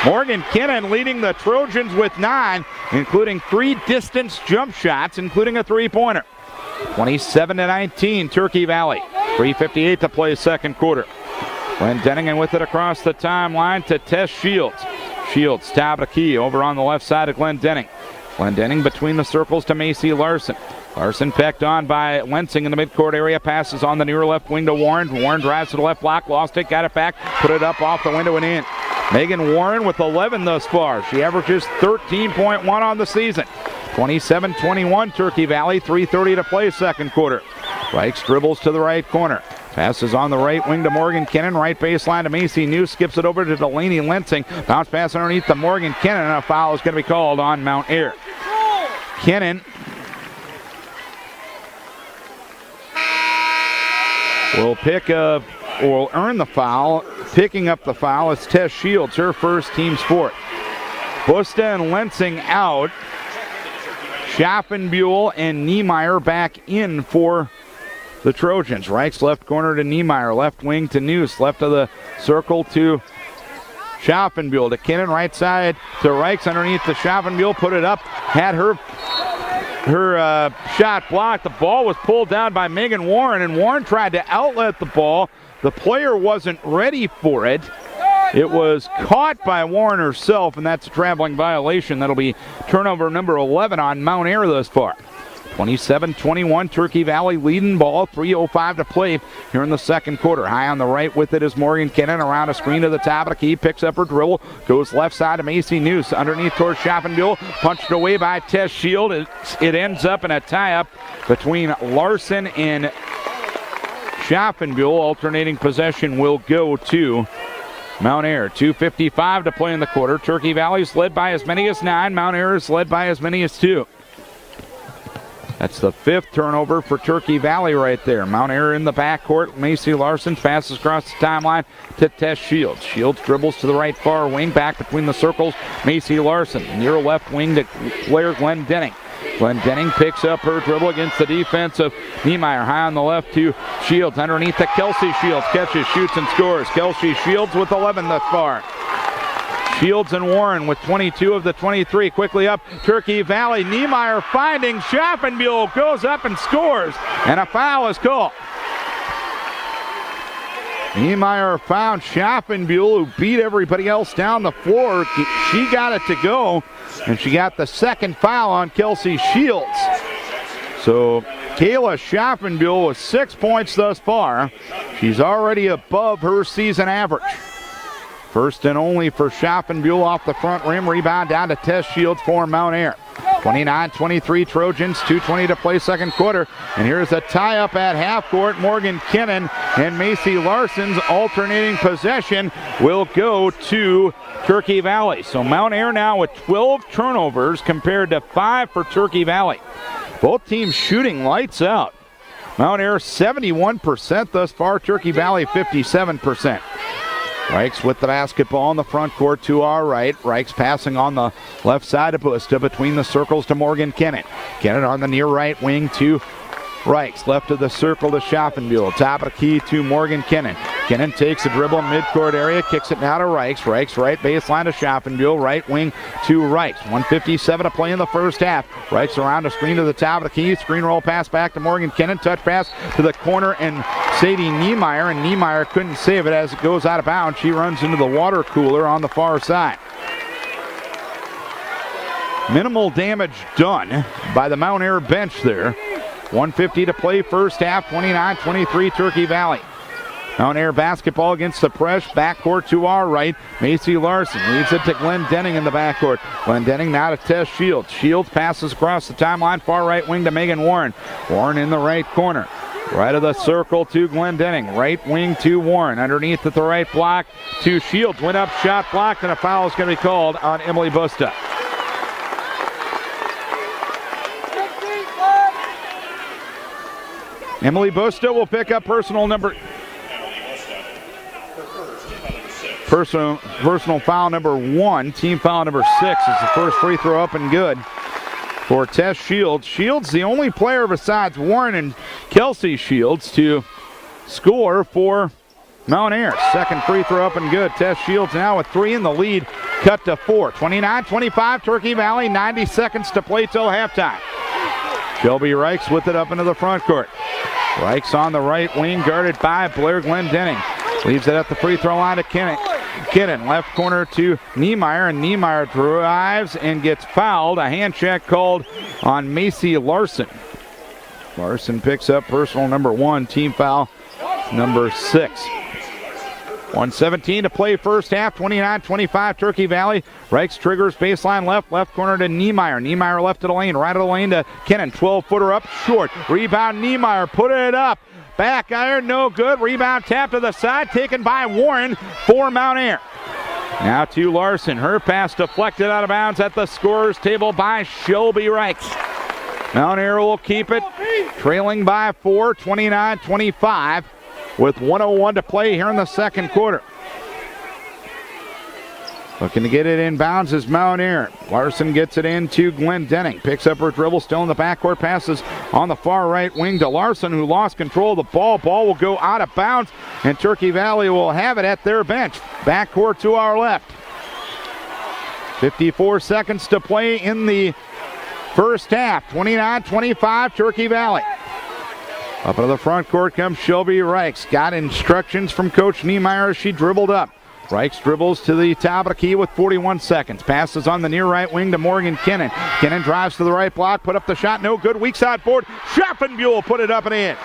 Speaker 1: Morgan Kinnan leading the Trojans with 9, including 3 distance jump shots, including a three-pointer. 27-19, Turkey Valley. 3:58 to play second quarter. Glendenning with it across the timeline to Tess Shields. Shields, top of the key, over on the left side of Glendenning. Glendenning between the circles to Macy Larson. Larson pecked on by Lensing in the midcourt area. Passes on the near left wing to Warren. Warren drives to the left block, lost it, got it back, put it up off the window and in. Megan Warren with 11 thus far. She averages 13.1 on the season. 27-21 Turkey Valley, 3:30 to play second quarter. Reichs dribbles to the right corner. Passes on the right wing to Morgan Kinnan. Right baseline to Macy Noose. Skips it over to Delaney Lensing. Bounce pass underneath to Morgan Kinnan. And a foul is going to be called on Mount Ayr. Kinnan will earn the foul. Picking up the foul is Tess Shields, her first, team's 4th. Busta and Lensing out. Schaffenbuhl and Niemeyer back in for the Trojans. Reichs left corner to Niemeyer. Left wing to Noose. Left of the circle to Schaffenbuhl. To Kinnan. Right side to Reichs underneath the Schaffenbuhl. Put it up. Had her shot blocked. The ball was pulled down by Megan Warren, and Warren tried to outlet the ball. The player wasn't ready for it. It was caught by Warren herself, and that's a traveling violation. That'll be turnover number 11 on Mount Ayr thus far. 27-21, Turkey Valley leading ball. 3:05 to play here in the second quarter. High on the right with it is Morgan Kinnan. Around a screen to the top of the key. Picks up her dribble. Goes left side to Macy Noose. Underneath towards Schaffenbuhl. Punched away by Tess Shield. It ends up in a tie-up between Larson and Schaffenbuhl. Alternating possession will go to Mount Ayr. 2:55 to play in the quarter. Turkey Valley's led by as many as 9. Mount Ayr is led by as many as 2. That's the 5th turnover for Turkey Valley right there. Mount Ayr in the backcourt. Macy Larson passes across the timeline to Tess Shields. Shields dribbles to the right far wing. Back between the circles. Macy Larson. Near left wing to Blair Glendenning. Glendenning picks up her dribble against the defense of Niemeyer. High on the left to Shields. Underneath to Kelsey Shields. Catches, shoots, and scores. Kelsey Shields with 11 thus far. Shields and Warren with 22 of the 23. Quickly up, Turkey Valley. Niemeyer finding Schaffenbuhl. Goes up and scores. And a foul is called. Niemeyer found Schaffenbuhl, who beat everybody else down the floor. She got it to go, and she got the second foul on Kelsey Shields. So Kayla Schaffenbuhl with 6 points thus far. She's already above her season average. First and only for Schaffenbuhl off the front rim. Rebound down to Tess Shields for Mount Ayr. 29-23 Trojans, 2:20 to play second quarter. And here's a tie-up at half court. Morgan Kinnan and Macy Larson's alternating possession will go to Turkey Valley. So Mount Ayr now with 12 turnovers compared to 5 for Turkey Valley. Both teams shooting lights out. Mount Ayr 71% thus far, Turkey Valley 57%. Reichs with the basketball in the front court to our right. Reichs passing on the left side of Busta between the circles to Morgan Kennan. Kennan on the near right wing to Reichs. Left of the circle to Schaffenbuhl. Top of the key to Morgan Kennan. Kennan takes a dribble midcourt area, kicks it now to Reichs. Reichs right baseline to Schaffenbuhl. Right wing to Reichs. 1:57 to play in the first half. Reichs around a screen to the top of the key. Screen roll pass back to Morgan Kennan. Touch pass to the corner and Sadie Niemeyer, and Niemeyer couldn't save it as it goes out of bounds. She runs into the water cooler on the far side. Minimal damage done by the Mount Ayr bench there. 1:50 to play first half, 29-23 Turkey Valley. Mount Ayr basketball against the press, backcourt to our right. Macy Larson leads it to Glenn Denning in the backcourt. Glenn Denning now to Tess Shields. Shields passes across the timeline, far right wing to Megan Warren. Warren in the right corner. Right of the circle to Glenn Denning. Right wing to Warren. Underneath at the right block to Shields. Went up, shot blocked, and a foul is going to be called on Emily Busta. Emily Busta will pick up personal foul number 1. Team foul number 6 is the first free throw up and good for Tess Shields. Shields the only player besides Warren and Kelsey Shields to score for Mount Ayr. Second free throw up and good. Tess Shields now with 3 in the lead, cut to 4. 29-25 Turkey Valley, 90 seconds to play till halftime. Shelby Reichs with it up into the front court. Reichs on the right wing, guarded by Blair Glendenning. Leaves it at the free throw line to Kennan. Left corner to Niemeyer, and Niemeyer drives and gets fouled. A hand check called on Macy Larson. Larson picks up personal number 1, team foul number 6. 1:17 to play first half, 29-25 Turkey Valley. Reichs triggers baseline left corner to Niemeyer. Niemeyer left of the lane, right of the lane to Kennan. 12-footer up short. Rebound Niemeyer, put it up. Back iron, no good. Rebound tap to the side, taken by Warren for Mount Ayr. Now to Larson. Her pass deflected out of bounds at the scorer's table by Shelby Reichs. Mount Ayr will keep it, trailing by 4, 29-25. With 1:01 to play here in the second quarter. Looking to get it inbounds is Mount Ayr. Larson gets it in to Glenn Denning. Picks up her dribble, still in the backcourt. Passes on the far right wing to Larson, who lost control of the ball. Ball will go out of bounds, and Turkey Valley will have it at their bench. Backcourt to our left. 54 seconds to play in the first half. 29-25 Turkey Valley. Up into the front court comes Shelby Reichs. Got instructions from Coach Niemeyer as she dribbled up. Reichs dribbles to the top of the key with 41 seconds. Passes on the near right wing to Morgan Kennan. Kennan drives to the right block, put up the shot, no good. Weak side forward. Schaffenbuhl put it up and in.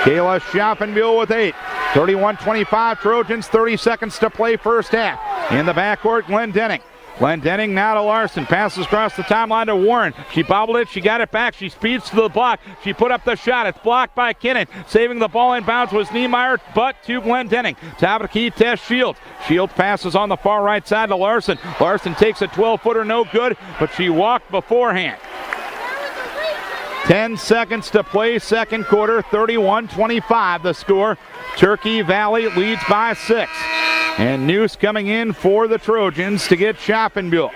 Speaker 1: Kayla Schaffenbuhl with 8. 31-25 Trojans, 30 seconds to play first half. In the backcourt, Glenn Denning. Glenn Denning now to Larson. Passes across the timeline to Warren. She bobbled it. She got it back. She speeds to the block. She put up the shot. It's blocked by Kennan. Saving the ball in bounds was Niemeyer, but to Glenn Denning. Top of the key, Tess Shields. Shields passes on the far right side to Larson. Larson takes a 12-footer, no good, but she walked beforehand. 10 seconds to play second quarter, 31-25 the score. Turkey Valley leads by 6. And Noose coming in for the Trojans to get Schaffenbuhl.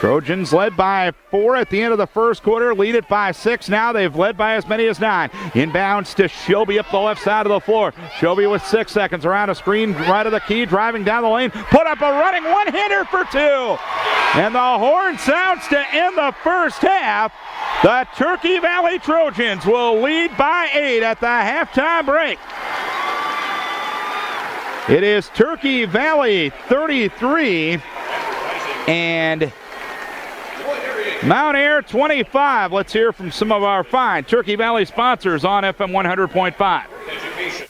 Speaker 1: Trojans led by 4 at the end of the first quarter, lead it by 6. Now they've led by as many as 9. Inbounds to Shelby up the left side of the floor. Shelby with 6 seconds around a screen, right of the key, driving down the lane. Put up a running one-hander for 2. And the horn sounds to end the first half. The Turkey Valley Trojans will lead by 8 at the halftime break. It is Turkey Valley 33 and Mount Ayr 25. Let's hear from some of our fine Turkey Valley sponsors on FM 100.5.
Speaker 2: Education.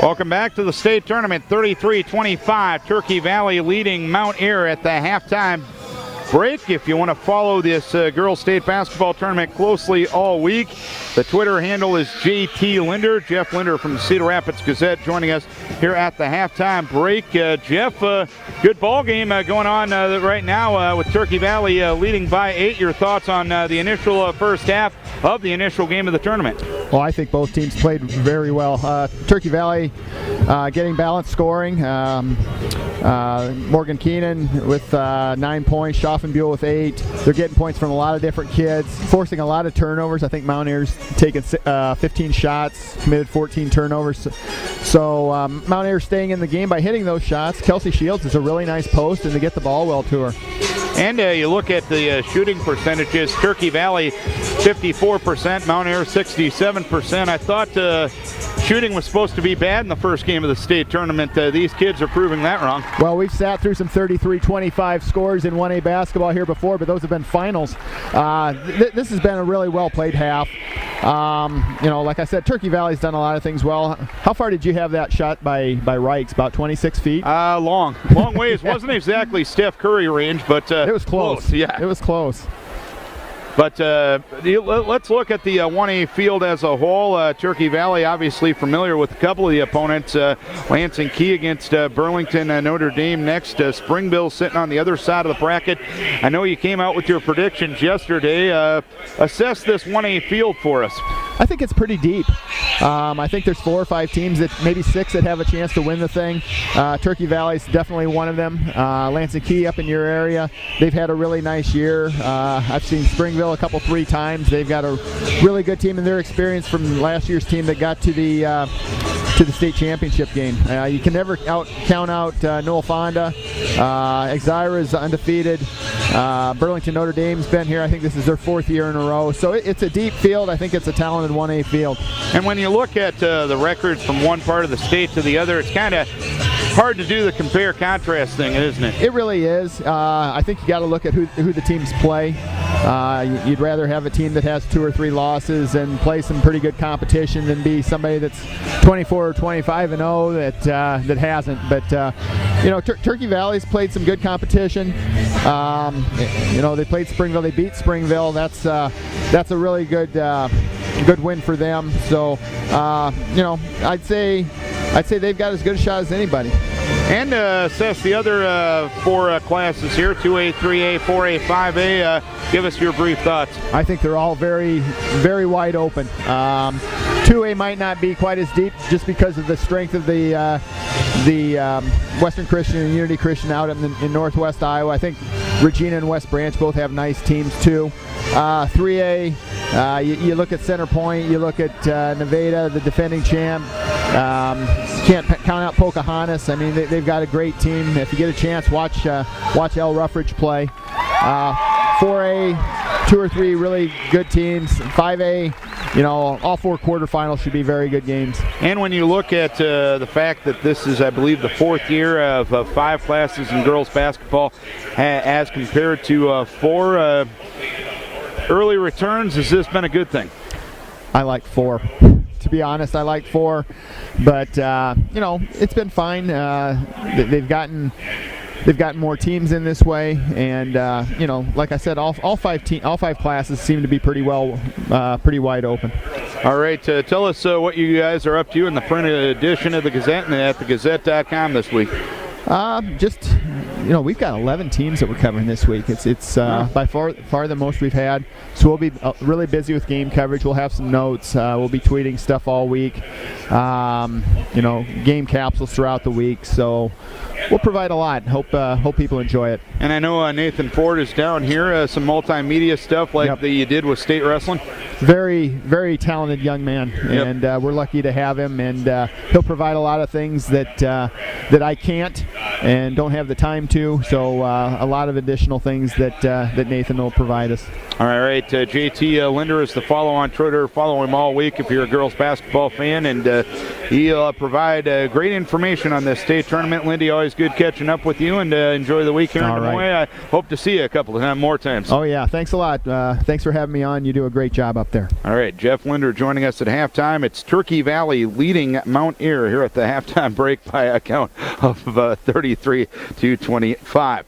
Speaker 1: Welcome back to the state tournament. 33-25, Turkey Valley leading Mount Ayr at the halftime break. If you want to follow this girls state basketball tournament closely all week, the Twitter handle is JT Linder. Jeff Linder from the Cedar Rapids Gazette joining us here at the halftime break. Jeff, good ball game going on right now with Turkey Valley leading by 8. Your thoughts on the initial first half of the initial game of the tournament?
Speaker 3: Well, I think both teams played very well. Turkey Valley getting balanced scoring. Morgan Keenan with 9 points, Schaffenbuhl with 8. They're getting points from a lot of different kids, forcing a lot of turnovers. I think Mount Ayr's taken 15 shots, committed 14 turnovers. So Mount Ayr staying in the game by hitting those shots. Kelsey Shields is a really nice post, and they get the ball well to her.
Speaker 1: And you look at the shooting percentages, Turkey Valley 54%, Mount Ayr 67%. I thought shooting was supposed to be bad in the first game of the state tournament. These kids are proving that wrong.
Speaker 3: Well, we've sat through some 33-25 scores in 1A basketball here before, but those have been finals. This has been a really well-played half. Like I said, Turkey Valley's done a lot of things well. How far did you have that shot by Reichs? About 26 feet?
Speaker 1: Long ways. Wasn't exactly Steph Curry range, but
Speaker 3: it was close.
Speaker 1: Yeah,
Speaker 3: it was close.
Speaker 1: But let's look at the 1A field as a whole. Turkey Valley obviously familiar with a couple of the opponents. Lansing Key against Burlington, Notre Dame next. Springville sitting on the other side of the bracket. I know you came out with your predictions yesterday. Assess this 1A field for us.
Speaker 3: I think it's pretty deep. I think there's 4 or 5 teams, maybe 6 that have a chance to win the thing. Turkey Valley's definitely one of them. Lansing Key up in your area, they've had a really nice year. I've seen Springville a couple 3 times. They've got a really good team, and their experience from last year's team that got to the state championship game. You can never count out Noel Fonda. Exira is undefeated. Burlington Notre Dame's been here. I think this is their 4th year in a row. So it's a deep field. I think it's a talented 1A field.
Speaker 1: And when you look at the records from one part of the state to the other, it's kind of hard to do the compare-contrast thing, isn't it?
Speaker 3: It really is. I think you got to look at who the teams play. You'd rather have a team that has 2 or 3 losses and play some pretty good competition than be somebody that's 24 or 25-0 that hasn't. But Turkey Valley's played some good competition. They played Springville. They beat Springville. That's a really good win for them. So I'd say they've got as good a shot as anybody.
Speaker 1: And assess the other 4 classes here, 2A, 3A, 4A, 5A. Give us your brief thoughts.
Speaker 3: I think they're all very, very wide open. 2A might not be quite as deep just because of the strength of the Western Christian and Unity Christian out in Northwest Iowa. I think Regina and West Branch both have nice teams too. 3A, you look at Center Point, you look at Nevada, the defending champ. Can't count out Pocahontas. I mean, they've got a great team. If you get a chance, watch El Ruffridge play. 4A, 2 or 3 really good teams. 5A, all 4 quarterfinals should be very good games.
Speaker 1: And when you look at the fact that this is, I believe, the 4th year of 5 classes in girls basketball as compared to 4 early returns, has this been a good thing?
Speaker 3: I like 4. To be honest, I like 4, but it's been fine. They've gotten more teams in this way, and like I said, all 5 classes seem to be pretty wide open.
Speaker 1: All right, tell us what you guys are up to in the print edition of the Gazette and at thegazette.com this week. We've got 11 teams that we're covering this week. It's by far the most we've had. So we'll be really busy with game coverage. We'll have some notes. We'll be tweeting stuff all week. Game capsules throughout the week. So we'll provide a lot. Hope people enjoy it. And I know Nathan Ford is down here. Some multimedia stuff like that you did with state wrestling.
Speaker 3: Very, very talented young man, and we're lucky to have him. And he'll provide a lot of things that I can't. and don't have the time to. So a lot of additional things that Nathan will provide us.
Speaker 1: All right, JT Linder is the follow on Twitter. Follow him all week if you're a girls basketball fan, and he'll provide great information on this state tournament. Lindy, always good catching up with you, and enjoy the week here in Des Moines. I hope to see you a couple of more times.
Speaker 3: Oh, yeah. Thanks a lot. Thanks for having me on. You do a great job up there.
Speaker 1: All right, Jeff Linder joining us at halftime. It's Turkey Valley leading Mount Ayr here at the halftime break by a count of 33-25.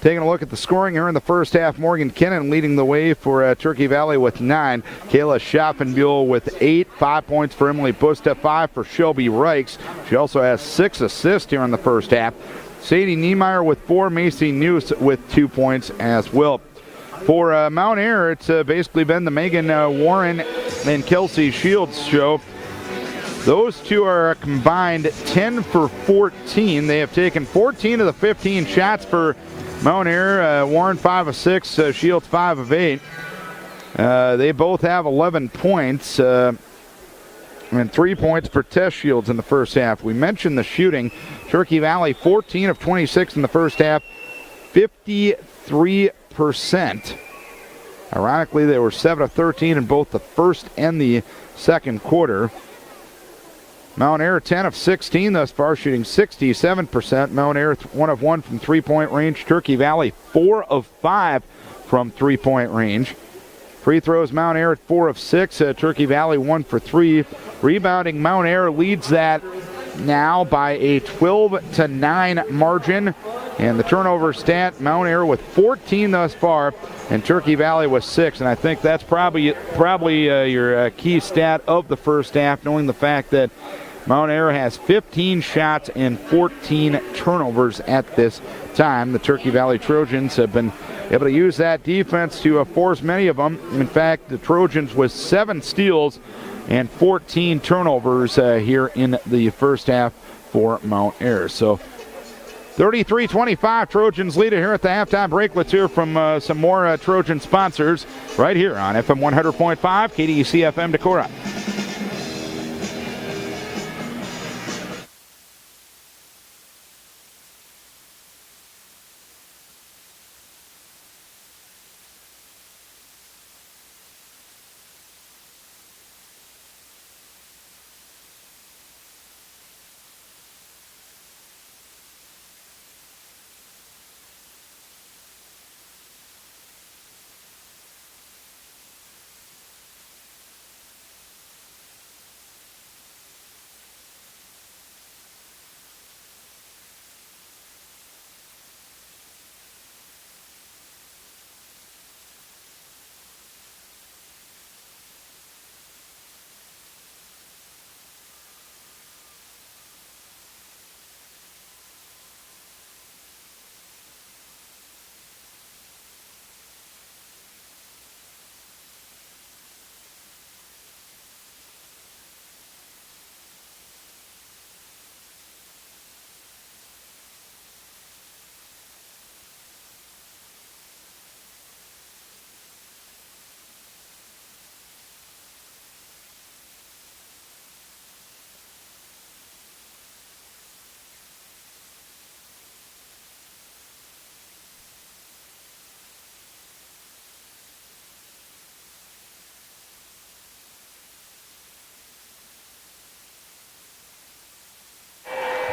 Speaker 1: Taking a look at the scoring here in the first half, Morgan Kennan leading the way for Turkey Valley with 9. Kayla Schaffenbuhl with 8. 5 points for Emily Busta, 5 for Shelby Reichs. She also has 6 assists here in the first half. Sadie Niemeyer with 4. Macy News with 2 points as well. For Mount Ayr, it's basically been the Megan Warren and Kelsey Shields show. Those two are combined 10 for 14. They have taken 14 of the 15 shots for Mount Ayr. Warren 5 of 6, Shields 5 of 8. They both have 11 points and 3 points for Tess Shields in the first half. We mentioned the shooting. Turkey Valley 14 of 26 in the first half, 53%. Ironically, they were 7 of 13 in both the first and the second quarter. Mount Ayr 10 of 16 thus far, shooting 67%. Mount Ayr 1 of 1 from three-point range. Turkey Valley 4 of 5 from three-point range. Free throws, Mount Ayr at 4 of 6. Turkey Valley 1 for 3. Rebounding, Mount Ayr leads that now by a 12-9 margin. And the turnover stat, Mount Ayr with 14 thus far, and Turkey Valley with 6. And I think that's probably your key stat of the first half, knowing the fact that Mount Ayr has 15 shots and 14 turnovers at this time. The Turkey Valley Trojans have been able to use that defense to force many of them. In fact, the Trojans with 7 steals and 14 turnovers here in the first half for Mount Ayr. So 33-25, Trojans lead it here at the halftime break. Let's hear from some more Trojan sponsors right here on FM 100.5, KDEC FM Decorah.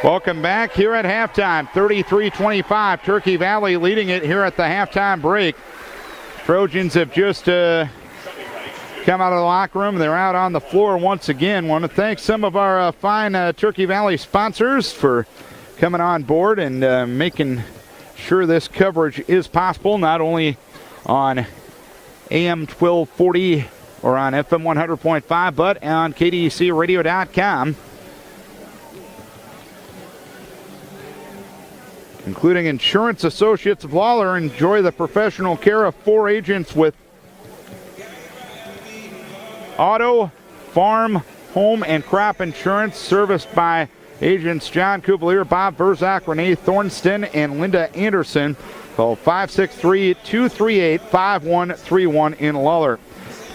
Speaker 1: Welcome back here at halftime. 33-25. Turkey Valley leading it here at the halftime break. Trojans have just come out of the locker room. They're out on the floor once again. Want to thank some of our fine Turkey Valley sponsors for coming on board and making sure this coverage is possible, not only on AM 1240 or on FM 100.5, but on KDECradio.com. Including Insurance Associates of Lawler. Enjoy the professional care of 4 agents with auto, farm, home, and crop insurance, serviced by agents John Kubelier, Bob Verzak, Renee Thornston, and Linda Anderson. Call 563-238-5131 in Lawler.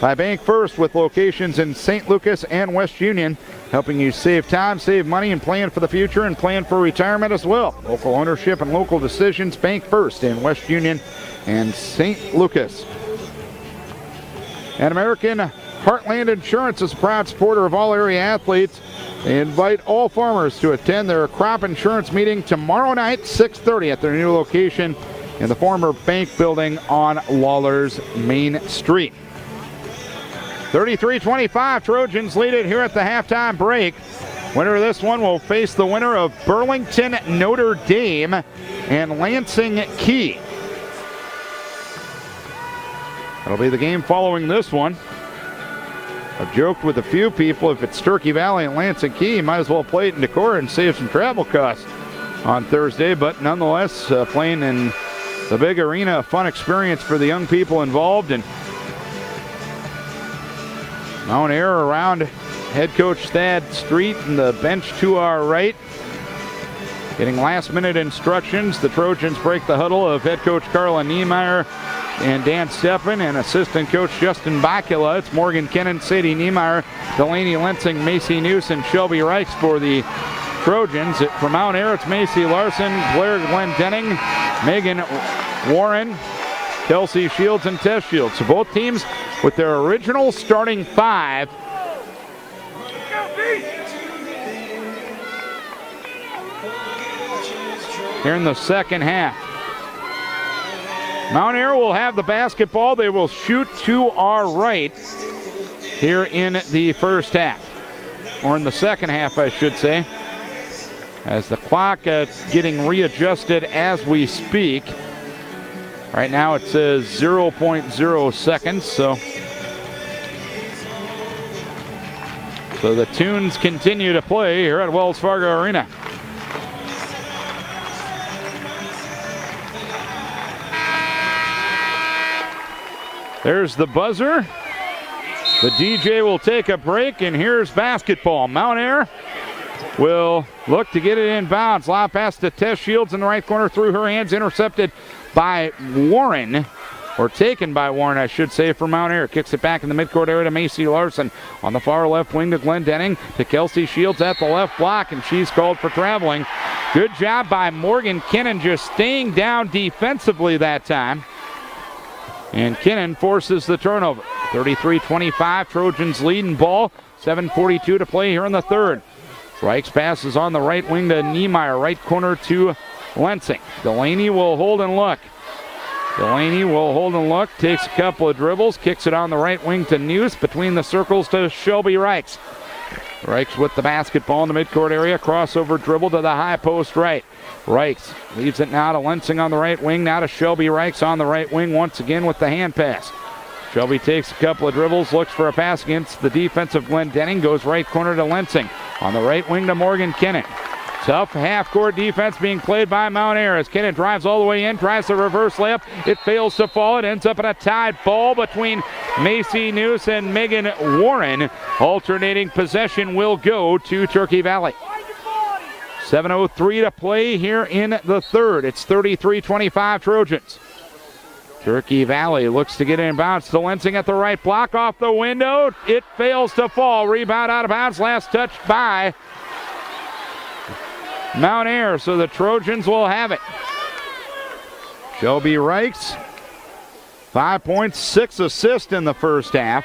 Speaker 1: by Bank First with locations in St. Lucas and West Union, helping you save time, save money, and plan for the future and plan for retirement as well. Local ownership and local decisions, Bank First in West Union and St. Lucas. And American Heartland Insurance is a proud supporter of all area athletes. They invite all farmers to attend their crop insurance meeting tomorrow night, 6:30 at their new location in the former bank building on Lawlor's Main Street. 33-25, Trojans lead it here at the halftime break. Winner of this one will face the winner of Burlington Notre Dame and Lansing Key. That'll be the game following this one. I've joked with a few people, if it's Turkey Valley and Lansing Key, you might as well play it in Decorah and save some travel costs on Thursday. But nonetheless, playing in the big arena, a fun experience for the young people involved. And Mount Ayr around head coach Thad Street and the bench to our right. Getting last-minute instructions. The Trojans break the huddle of head coach Carla Niemeyer and Dan Steffen and assistant coach Justin Bakula. It's Morgan Kennan, Sadie Niemeyer, Delaney Lensing, Macy Neuse, and Shelby Reichs for the Trojans. From Mount Ayr, it's Macy Larson, Blair Glendenning, Megan Warren, Kelsey Shields, and Tess Shields. So both teams with their original starting five. Here in the second half. Mount Ayr will have the basketball. They will shoot to our right here in the first half. Or in the second half, I should say. As the clock getting readjusted as we speak. Right now it says 0.0 seconds, so the tunes continue to play here at Wells Fargo Arena. There's the buzzer. The DJ will take a break, and here's basketball. Mount Ayr will look to get it in bounds. Lob pass to Tess Shields in the right corner, through her hands, intercepted by Warren, or taken by Warren, I should say, for Mount Ayr. Kicks it back in the midcourt area to Macy Larson. On the far left wing to Glendenning, to Kelsey Shields at the left block, and she's called for traveling. Good job by Morgan Kennan, just staying down defensively that time. And Kennan forces the turnover. 33-25, Trojans leading ball. 7:42 to play here in the third. Reichs passes on the right wing to Niemeyer, right corner to Lensing. Delaney will hold and look. Takes a couple of dribbles, kicks it on the right wing to Neuse, between the circles to Shelby Reichs. Reichs with the basketball in the midcourt area, crossover dribble to the high post right. Reichs leaves it now to Lensing on the right wing, now to Shelby Reichs on the right wing once again with the hand pass. Shelby takes a couple of dribbles, looks for a pass against the defensive Glendenning, goes right corner to Lensing. On the right wing to Morgan Kennan. Tough half-court defense being played by Mount Ayr as Kennan drives all the way in, tries the reverse layup. It fails to fall. It ends up in a tied ball between Macy Neuse and Megan Warren. Alternating possession will go to Turkey Valley. 7:03 to play here in the third. It's 33-25 Trojans. Turkey Valley looks to get in bounds to Lensing at the right block, off the window. It fails to fall. Rebound out of bounds. Last touch by Mount Ayr, so the Trojans will have it. Shelby Reichs, 5 points, 6 assists in the first half.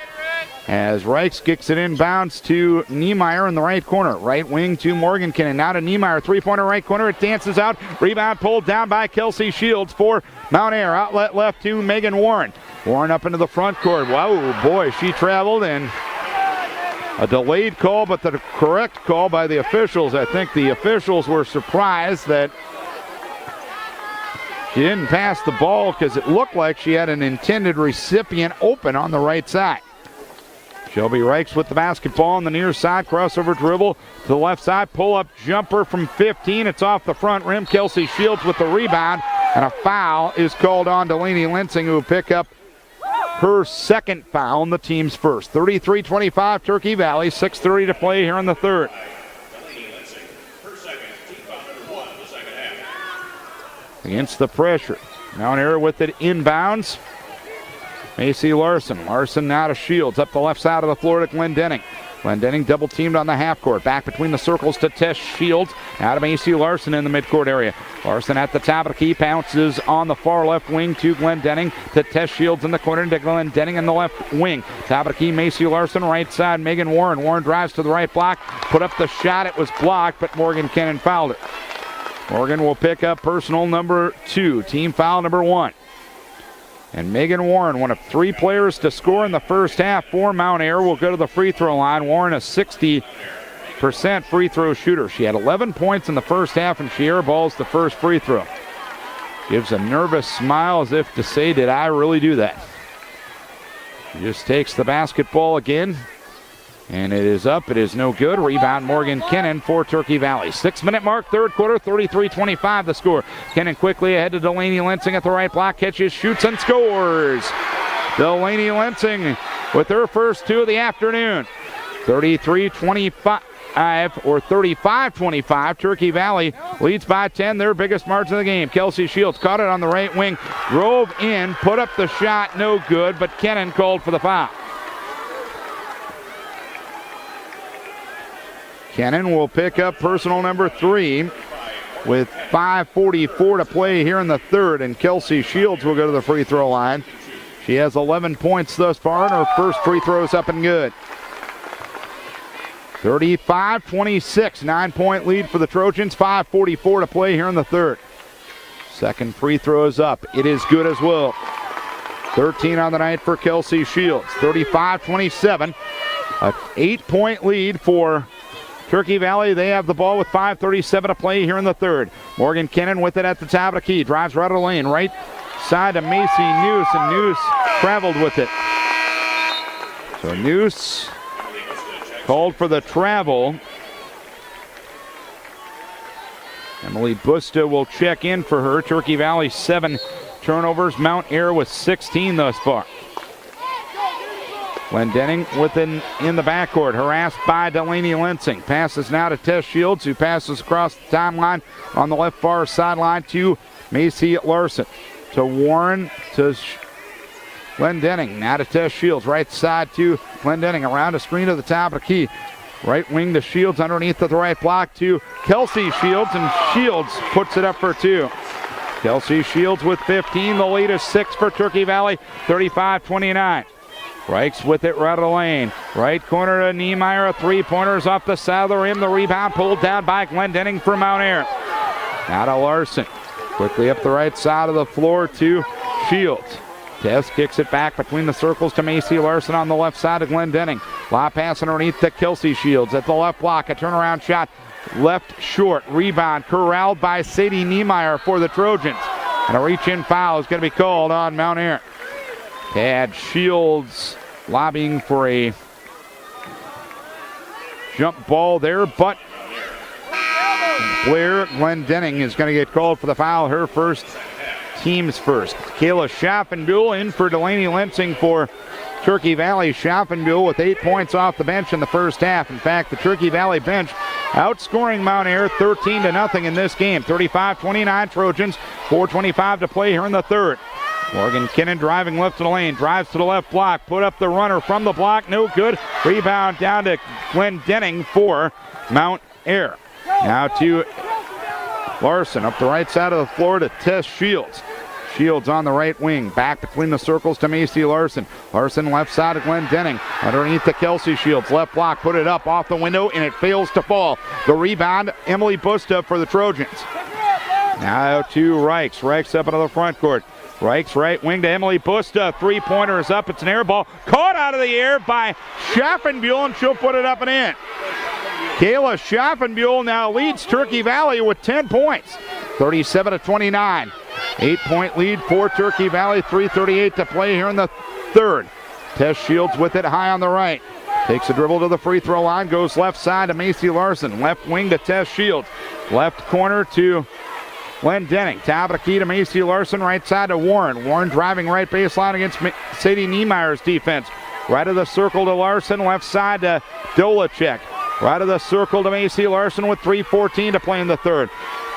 Speaker 1: As Reichs kicks it in bounds to Niemeyer in the right corner. Right wing to Morgan Kennan. Now to Niemeyer, three-pointer right corner. It dances out. Rebound pulled down by Kelsey Shields for Mount Ayr. Outlet left to Megan Warren. Warren up into the front court. Wow, boy, she traveled, and a delayed call, but the correct call by the officials. I think the officials were surprised that she didn't pass the ball because it looked like she had an intended recipient open on the right side. Shelby Reichs with the basketball on the near side. Crossover dribble to the left side. Pull-up jumper from 15. It's off the front rim. Kelsey Shields with the rebound. And a foul is called on Delaney Lensing, who will pick up her second foul and the team's first. 33-25 Turkey Valley. 6:30 to play here in the third. Against the pressure. Mount Ayr with it inbounds. Macy Larson. Larson now to Shields. Up the left side of the floor to Glendenning. Glendenning double teamed on the half court. Back between the circles to Tess Shields. Out to Macy Larson in the midcourt area. Larson at the top of the key. Bounces on the far left wing to Glendenning. To Tess Shields in the corner to Glendenning in the left wing. Top of the key, Macy Larson. Right side, Megan Warren. Warren drives to the right block. Put up the shot. It was blocked, but Morgan Kennan fouled it. Morgan will pick up personal number 2. Team foul number 1. And Megan Warren, one of 3 players to score in the first half for Mount Ayr, will go to the free throw line. Warren, a 60% free throw shooter. She had 11 points in the first half, and she airballs the first free throw. Gives a nervous smile as if to say, did I really do that? She just takes the basketball again, and it is up. It is no good. Rebound Morgan Kennan for Turkey Valley. 6-minute mark, third quarter, 33-25 the score. Kennan quickly ahead to Delaney Lensing at the right block. Catches, shoots, and scores. Delaney Lensing with her first 2 of the afternoon. 33-25 or 35-25. Turkey Valley leads by 10, their biggest margin of the game. Kelsey Shields caught it on the right wing. Drove in, put up the shot, no good, but Kennan called for the foul. Kennan will pick up personal number 3 with 5:44 to play here in the third, and Kelsey Shields will go to the free throw line. She has 11 points thus far, and her first free throw is up and good. 35-26, 9-point lead for the Trojans, 5:44 to play here in the third. Second free throw is up. It is good as well. 13 on the night for Kelsey Shields. 35-27, an 8-point lead for Turkey Valley. They have the ball with 5:37 to play here in the third. Morgan Kennan with it at the top of the key. Drives right of the lane. Right side to Macy Noose, and Noose traveled with it. So Noose called for the travel. Emily Busta will check in for her. Turkey Valley 7 turnovers. Mount Ayr with 16 thus far. Glendenning within in the backcourt, harassed by Delaney Lensing. Passes now to Tess Shields, who passes across the timeline on the left far sideline to Macy Larson. To Warren, to Glendenning. Now to Tess Shields, right side to Glendenning. Around a screen to the top of the key. Right wing to Shields, underneath of the right block to Kelsey Shields, and Shields puts it up for 2. Kelsey Shields with 15. The lead is 6 for Turkey Valley, 35-29. Reichs with it right of the lane. Right corner to Niemeyer. A 3-pointer is off the side of the rim. The rebound pulled down by Glendenning for Mount Ayr. Now to Larson. Quickly up the right side of the floor to Shields. Tess kicks it back between the circles to Macy Larson on the left side of Glendenning. Lob pass underneath to Kelsey Shields at the left block. A turnaround shot. Left short. Rebound corralled by Sadie Niemeyer for the Trojans. And a reach-in foul is going to be called on Mount Ayr. Had Shields lobbying for a jump ball there, but Blair Glendenning is going to get called for the foul. Her first, team's first. Kayla Schaffenbuhl in for Delaney Lensing for Turkey Valley. Schaffenbuhl with 8 points off the bench in the first half. In fact, the Turkey Valley bench outscoring Mount Ayr 13-0 in this game. 35-29 Trojans, 4:25 to play here in the third. Morgan Kennan driving left to the lane, drives to the left block, put up the runner from the block, no good. Rebound down to Glendenning for Mount Ayr. Now to Larson up the right side of the floor to Tess Shields. Shields on the right wing, back between the circles to Macy Larson. Larson left side of Glendenning, underneath to Kelsey Shields. Left block, put it up off the window, and it fails to fall. The rebound, Emily Busta for the Trojans. Now to Reichs. Reichs up into the front court. Reichs right wing to Emily Busta. 3-pointer is up. It's an air ball. Caught out of the air by Schaffenbuhl, and she'll put it up and in. Kayla Schaffenbuhl now leads Turkey Valley with 10 points. 37-29. 8-point lead for Turkey Valley. 3:38 to play here in the third. Tess Shields with it high on the right. Takes a dribble to the free throw line. Goes left side to Macy Larson. Left wing to Tess Shields. Left corner to Glendenning. Top of the key to Macy Larson. Right side to Warren. Warren driving right baseline against Sadie Niemeyer's defense. Right of the circle to Larson. Left side to Dolacek. Right of the circle to Macy Larson with 3:14 to play in the third.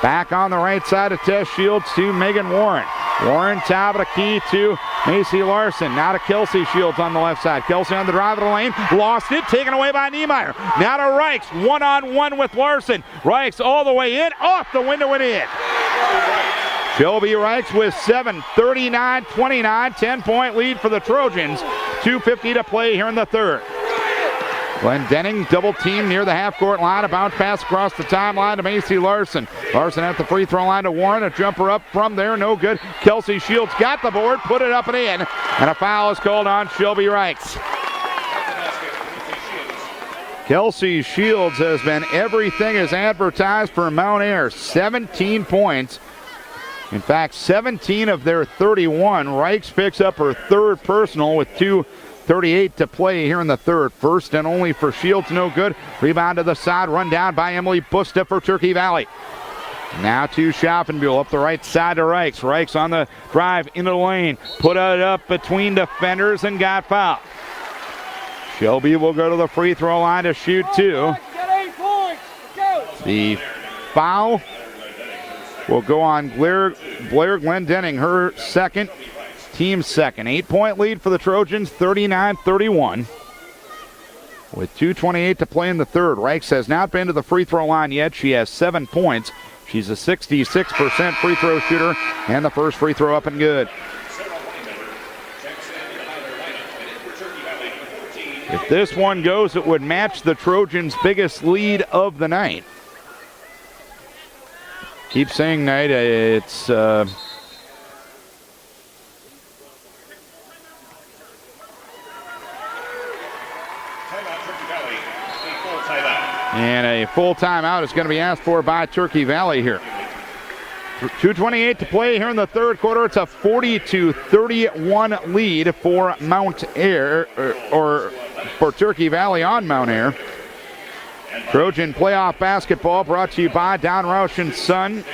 Speaker 1: Back on the right side of Tess Shields to Megan Warren. Warren top of the key to Macy Larson. Now to Kelsey Shields on the left side. Kelsey on the drive of the lane. Lost it. Taken away by Niemeyer. Now to Reichs. One-on-one with Larson. Reichs all the way in. Off the window and in. Shelby Reichs with 7, 39-29, 10-point lead for the Trojans. 2:50 to play here in the third. Glendenning double team near the half-court line. A bounce pass across the timeline to Macy Larson. Larson at the free throw line to Warren. A jumper up from there, no good. Kelsey Shields got the board, put it up and in. And a foul is called on Shelby Reichs. Kelsey Shields has been everything as advertised for Mount Ayr. 17 points. In fact, 17 of their 31. Reichs picks up her third personal with 2:38 to play here in the third. First and only for Shields, no good. Rebound to the side, run down by Emily Busta for Turkey Valley. Now to Schaffenbuhl up the right side to Reichs. Reichs on the drive into the lane. Put it up between defenders and got fouled. Shelby will go to the free throw line to shoot two. The foul will go on Blair Glendenning, her second, team second. 8-point lead for the Trojans, 39-31. With 2:28 to play in the third. Reichs has not been to the free throw line yet. She has 7 points. She's a 66% free throw shooter, and the first free throw up and good. If this one goes, it would match the Trojans' biggest lead of the night. Keep saying night, it's and a full timeout is going to be asked for by Turkey Valley here. 2:28 to play here in the third quarter. It's a 40-31 lead for Mount Ayr, or for Turkey Valley on Mount Ayr. Trojan playoff basketball brought to you by Don Roush and Son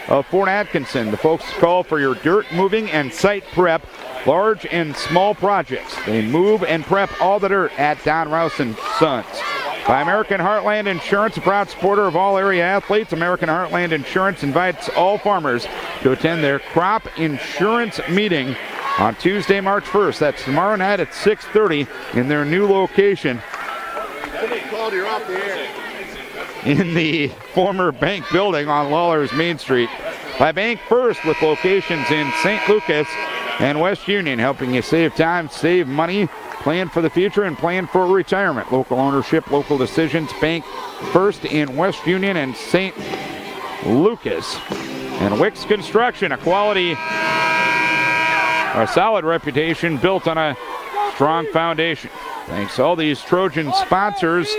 Speaker 1: of Fort Atkinson. The folks call for your dirt moving and site prep, large and small projects. They move and prep all the dirt at Don Roush and Sons. By American Heartland Insurance, a proud supporter of all area athletes, American Heartland Insurance invites all farmers to attend their crop insurance meeting on Tuesday, March 1st. That's tomorrow night at 6:30 in their new location in the former bank building on Lawler's Main Street. By Bank First, with locations in St. Lucas and West Union, helping you save time, save money, plan for the future, and plan for retirement. Local ownership, local decisions. Bank First in West Union and St. Lucas. And Wicks Construction, a solid reputation built on a strong foundation. Thanks all these Trojan sponsors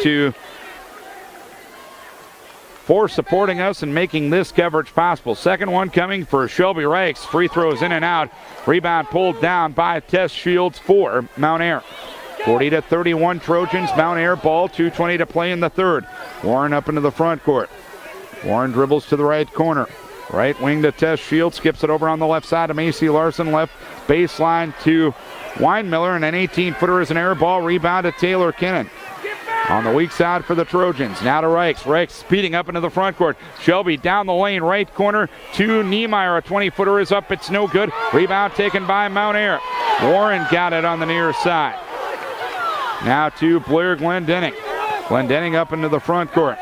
Speaker 1: for supporting us and making this coverage possible. Second one coming for Shelby Reichs. Free throws in and out. Rebound pulled down by Tess Shields for Mount Ayr. 40-31 Trojans. Mount Ayr ball. 2:20 to play in the third. Warren up into the front court. Warren dribbles to the right corner. Right wing to Tess Shields. Skips it over on the left side to Macy Larson. Left baseline to Weinmiller. And an 18-footer is an air ball. Rebound to Taylor Kinnan. On the weak side for the Trojans. Now to Reichs. Reichs speeding up into the front court. Shelby down the lane, right corner to Niemeyer. A 20-footer is up. It's no good. Rebound taken by Mount Ayr. Warren got it on the near side. Now to Blair Glendenning. Glendenning up into the front court.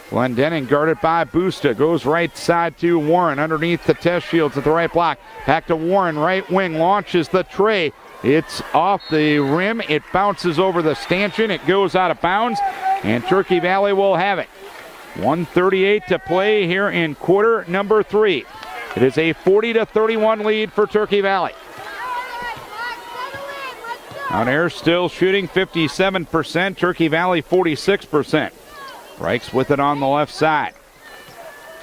Speaker 1: Glendenning guarded by Busta. Goes right side to Warren. Underneath the Tess Shields at the right block. Back to Warren, right wing. Launches the tray. It's off the rim. It bounces over the stanchion. It goes out of bounds, and Turkey Valley will have it. 1:38 to play here in quarter number 3. It is a 40-31 lead for Turkey Valley. Mount Ayr still shooting 57%. Turkey Valley 46%. Reichs with it on the left side.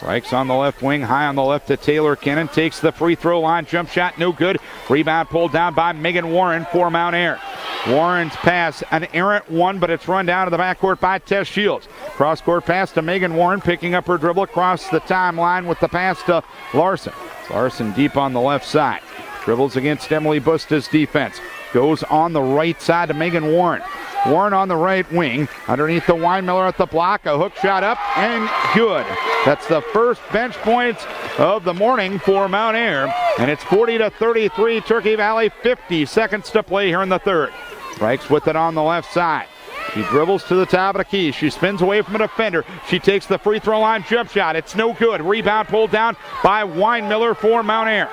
Speaker 1: Reichs on the left wing, high on the left to Taylor Kinnan. Takes the free throw line, jump shot, no good. Rebound pulled down by Megan Warren for Mount Ayr. Warren's pass, an errant one, but it's run down to the backcourt by Tess Shields. Cross-court pass to Megan Warren, picking up her dribble across the timeline with the pass to Larson. Larson deep on the left side. Dribbles against Emily Busta's defense. goes on the right side to Megan Warren. Warren on the right wing, underneath the Weinmiller at the block, a hook shot up and good. That's the first bench points of the morning for Mount Ayr, and it's 40-33 Turkey Valley, 50 seconds to play here in the third. Reichs with it on the left side. She dribbles to the top of the key. She spins away from a defender. She takes the free throw line jump shot. It's no good. Rebound pulled down by Weinmiller for Mount Ayr.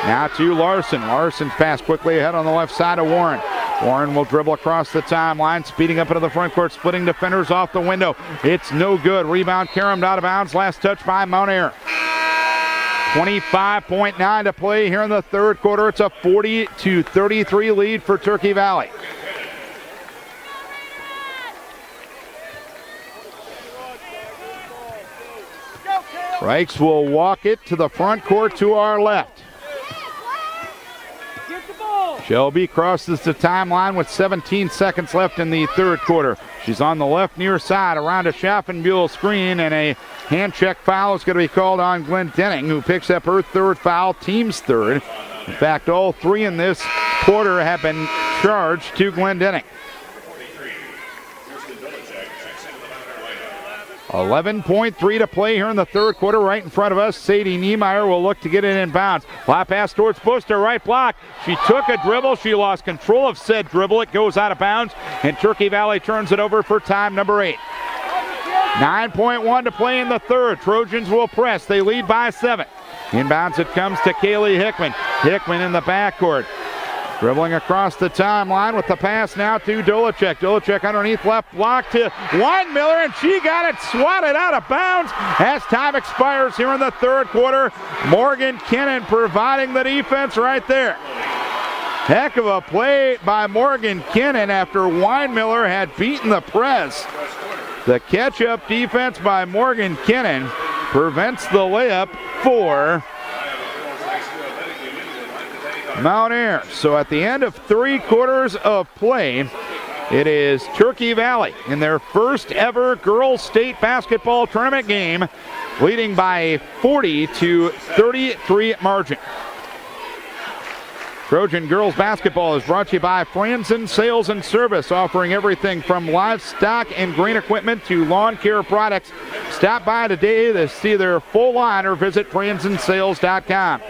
Speaker 1: Now to Larson. Larson's pass quickly ahead on the left side of Warren. Warren will dribble across the timeline, speeding up into the front court, splitting defenders off the window. It's no good. Rebound caromed out of bounds. Last touch by Mount Ayr. 25.9 to play here in the third quarter. It's a 40-33 lead for Turkey Valley. Reichs will walk it to the front court to our left. Shelby crosses the timeline with 17 seconds left in the third quarter. She's on the left near side around a Schaffenbuhl screen, and a hand check foul is going to be called on Glenn Denning, who picks up her third foul, team's third. In fact, all three in this quarter have been charged to Glenn Denning. 11.3 to play here in the third quarter. Right in front of us, Sadie Niemeyer will look to get it in bounds. Fly pass towards Buster, right block. She took a dribble. She lost control of said dribble. It goes out of bounds, and Turkey Valley turns it over for time number 8. 9.1 to play in the third. Trojans will press. They lead by 7. Inbounds it comes to Kaylee Hickman. Hickman in the backcourt. Dribbling across the timeline with the pass now to Dolacek. Dolacek underneath left block to Weinmiller, and she got it swatted out of bounds as time expires here in the third quarter. Morgan Kinnon providing the defense right there. Heck of a play by Morgan Kinnon after Weinmiller had beaten the press. The catch-up defense by Morgan Kinnon prevents the layup for Mount Ayr. So at the end of 3 quarters of play, it is Turkey Valley in their first ever girls state basketball tournament game, leading by a 40-33 margin. Trojan Girls Basketball is brought to you by Franzen Sales and Service, offering everything from livestock and grain equipment to lawn care products. Stop by today to see their full line or visit FranzenSales.com.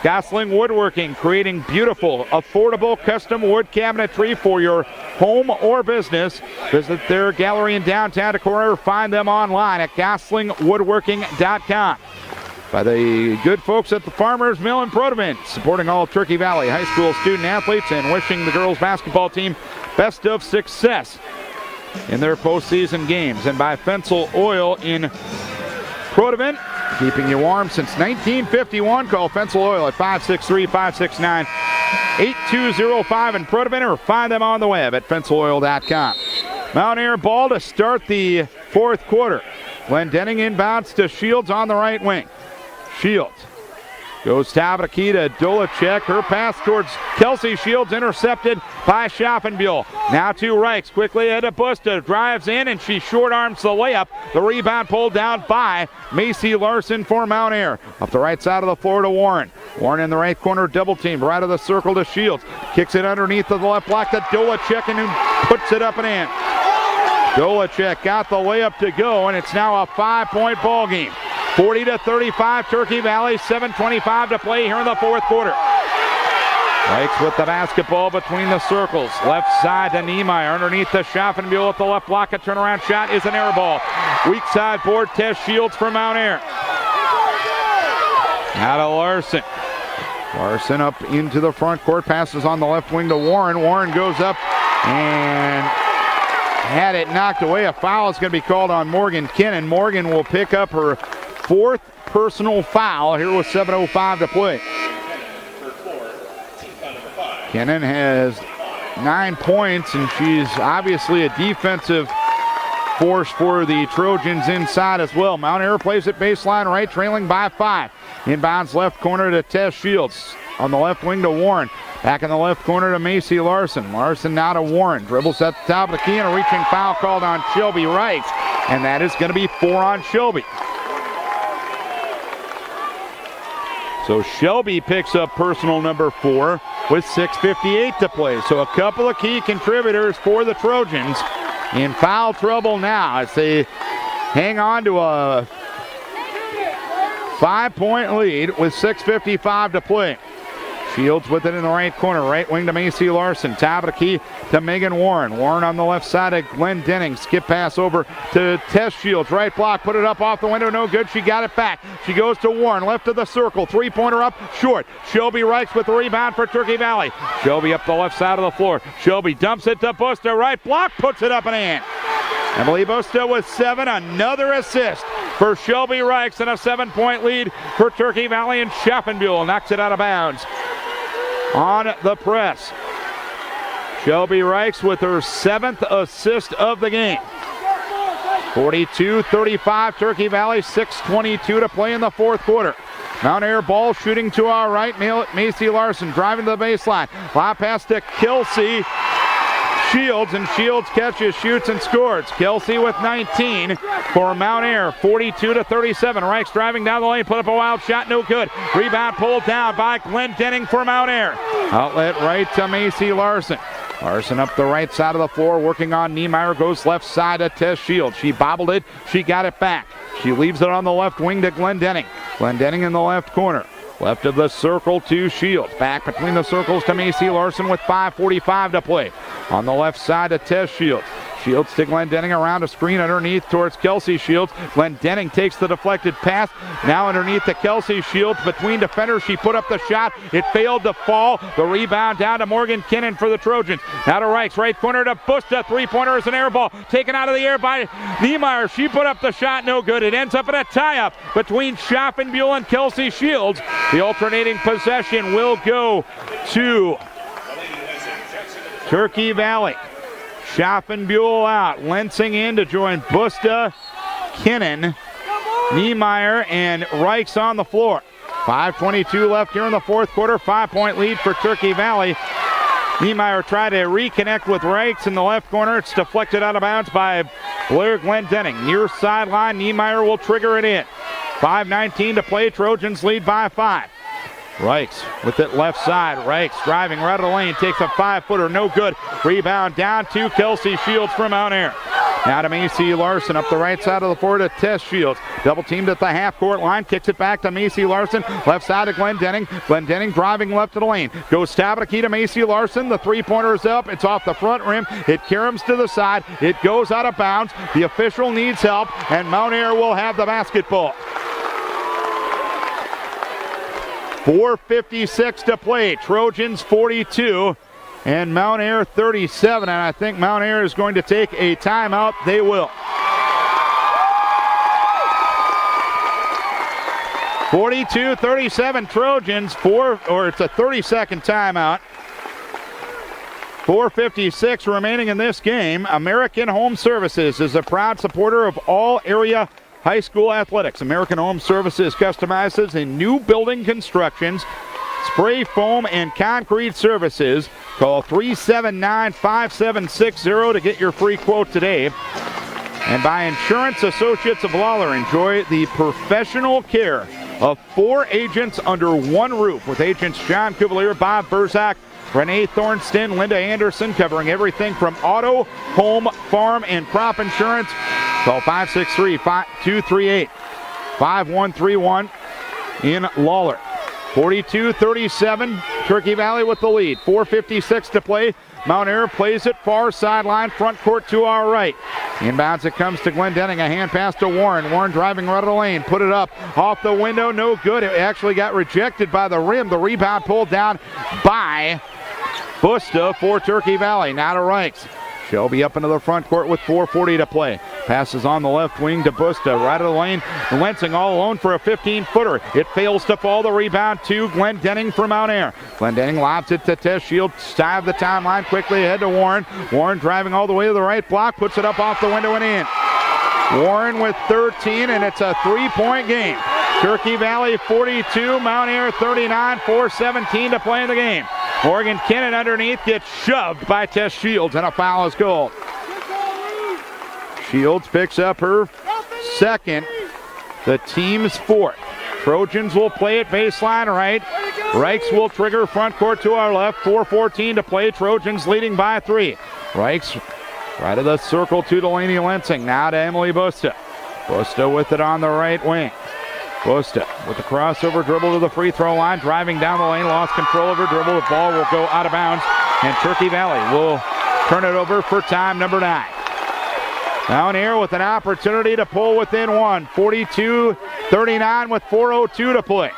Speaker 1: Gosling Woodworking, creating beautiful, affordable custom wood cabinetry for your home or business. Visit their gallery in downtown Decorah or find them online at GoslingWoodworking.com. By the good folks at the Farmers Mill in Protivant, supporting all Turkey Valley high school student athletes and wishing the girls basketball team best of success in their postseason games. And by Fensel Oil in Protivant, keeping you warm since 1951. Call Fensel Oil at 563-569-8205 in Protivant, or find them on the web at fenceloil.com. Mount Ayr ball to start the fourth quarter. Glenn Denning inbounds to Shields on the right wing. Shields goes top of the key to Dolacek. Her pass towards Kelsey Shields intercepted by Schaffenbuhl. Now to Reichs. Quickly ahead to Busta. Drives in and she short arms the layup. The rebound pulled down by Macy Larson for Mount Ayr. Up the right side of the floor to Warren. Warren in the right corner, double team. Right of the circle to Shields. Kicks it underneath of the left block to Dolacek, and puts it up and in. Dolacek got the layup to go, and it's now a 5-point ball game. 40-35 Turkey Valley, 7:25 to play here in the fourth quarter. Reichs with the basketball between the circles. Left side to Niemeyer, underneath the Schaffenbuhl at the left block. A turnaround shot is an air ball. Weak side board, Tess Shields for Mount Ayr. Now to Larson. Larson up into the front court, passes on the left wing to Warren. Warren goes up and had it knocked away. A foul is going to be called on Morgan Kinnon. Morgan will pick up her 4th personal foul here with 7:05 to play. Kinnon has 9 points, and she's obviously a defensive force for the Trojans inside as well. Mount Ayr plays it baseline right, trailing by 5. Inbounds left corner to Tess Shields. On the left wing to Warren. Back in the left corner to Macy Larson. Larson now to Warren. Dribbles at the top of the key, and a reaching foul called on Shelby Reichs. And that is going to be 4 on Shelby. So Shelby picks up personal number 4. with 6:58 to play. So a couple of key contributors for the Trojans in foul trouble now as they hang on to a 5-point lead with 6:55 to play. Shields with it in the right corner. Right wing to Macy Larson. Top of the key to Megan Warren. Warren on the left side of Glenn Denning. Skip pass over to Tess Shields. Right block. Put it up off the window. No good. She got it back. She goes to Warren. Left of the circle. Three-pointer up. Short. Shelby Reichs with the rebound for Turkey Valley. Shelby up the left side of the floor. Shelby dumps it to Busta. Right block. Puts it up and in. Emily Busta with 7. Another assist for Shelby Reichs and a 7-point lead for Turkey Valley, and Schaffenbuhl knocks it out of bounds on the press. Shelby Reichs with her 7th assist of the game. 42-35 Turkey Valley, 6:22 to play in the fourth quarter. Mount Ayr ball shooting to our right. Macy Larson driving to the baseline. Lob pass to Kelsey Shields, and Shields catches, shoots, and scores. Kelsey with 19 for Mount Ayr, 42-37. Reichs driving down the lane, put up a wild shot, no good. Rebound pulled down by Glenn Denning for Mount Ayr. Outlet right to Macy Larson. Larson up the right side of the floor, working on Niemeyer, goes left side to Tess Shields. She bobbled it, she got it back. She leaves it on the left wing to Glenn Denning. Glenn Denning in the left corner. Left of the circle to Shields. Back between the circles to Macy Larson with 5:45 to play. On the left side to Tess Shields. Shields to Glenn Denning around a screen underneath towards Kelsey Shields. Glenn Denning takes the deflected pass. Now underneath to Kelsey Shields. Between defenders, she put up the shot. It failed to fall. The rebound down to Morgan Kinnan for the Trojans. Now to Reichs. Right corner to Busta. Three-pointer is an air ball. Taken out of the air by Niemeyer. She put up the shot. No good. It ends up in a tie-up between Schaffenbuhl and Kelsey Shields. The alternating possession will go to Turkey Valley. Schaffenbuhl out. Lensing in to join Busta, Kinnan, Niemeyer, and Reichs on the floor. 5:22 left here in the fourth quarter. 5-point lead for Turkey Valley. Niemeyer tried to reconnect with Reichs in the left corner. It's deflected out of bounds by Blair Glenn Denning. Near sideline, Niemeyer will trigger it in. 5:19 to play. Trojans lead by 5. Reichs with it left side. Reichs driving right of the lane. Takes a 5-footer. No good. Rebound down to Kelsey Shields from Mount Ayr. Now to Macy Larson up the right side of the floor to Tess Shields. Double teamed at the half-court line. Kicks it back to Macy Larson. Left side to Glenn Denning. Glenn Denning driving left of the lane. Goes stab at a key to Macy Larson. The three-pointer is up. It's off the front rim. It caroms to the side. It goes out of bounds. The official needs help, and Mount Ayr will have the basketball. 4:56 to play. Trojans 42 and Mount Ayr 37. And I think Mount Ayr is going to take a timeout. They will. 42-37 Trojans. It's a 30-second timeout. 4:56 remaining in this game. American Home Services is a proud supporter of all area high school athletics. American Home Services customizes in new building constructions, spray foam, and concrete services. Call 379-5760 to get your free quote today. And by Insurance Associates of Lawler, enjoy the professional care of 4 agents under one roof with agents John Cavalier, Bob Burzak, Renee Thornston, Linda Anderson, covering everything from auto, home, farm, and crop insurance. Call 563-238-5131 in Lawler. 42-37, Turkey Valley with the lead. 4:56 to play. Mount Ayr plays it far sideline, front court to our right. Inbounds it comes to Glenn Denning. A hand pass to Warren. Warren driving right of the lane. Put it up off the window. No good. It actually got rejected by the rim. The rebound pulled down by Busta for Turkey Valley. Now to Reichs. Shelby up into the front court with 4:40 to play. Passes on the left wing to Busta. Right of the lane. Lensing all alone for a 15-footer. It fails to fall. The rebound to Glenn Denning from Mount Ayr. Glenn Denning lobs it to Tess Shields. Side of the timeline. Quickly ahead to Warren. Warren driving all the way to the right block. Puts it up off the window and in. Warren with 13, and it's a 3-point game. Turkey Valley 42, Mount Ayr 39, 4:17 to play in the game. Morgan Kinnan underneath gets shoved by Tess Shields, and a foul is called. Shields picks up her second, the team's fourth. Trojans will play it baseline right. Reichs will trigger front court to our left. 4:14 to play. Trojans leading by 3. Reichs right of the circle to Delaney Lensing. Now to Emily Busta. Busta with it on the right wing. Busta with the crossover dribble to the free throw line. Driving down the lane. Lost control of her dribble. The ball will go out of bounds. And Turkey Valley will turn it over for time number 9. Mount Ayr with an opportunity to pull within 1. 42-39 with 4:02 to play.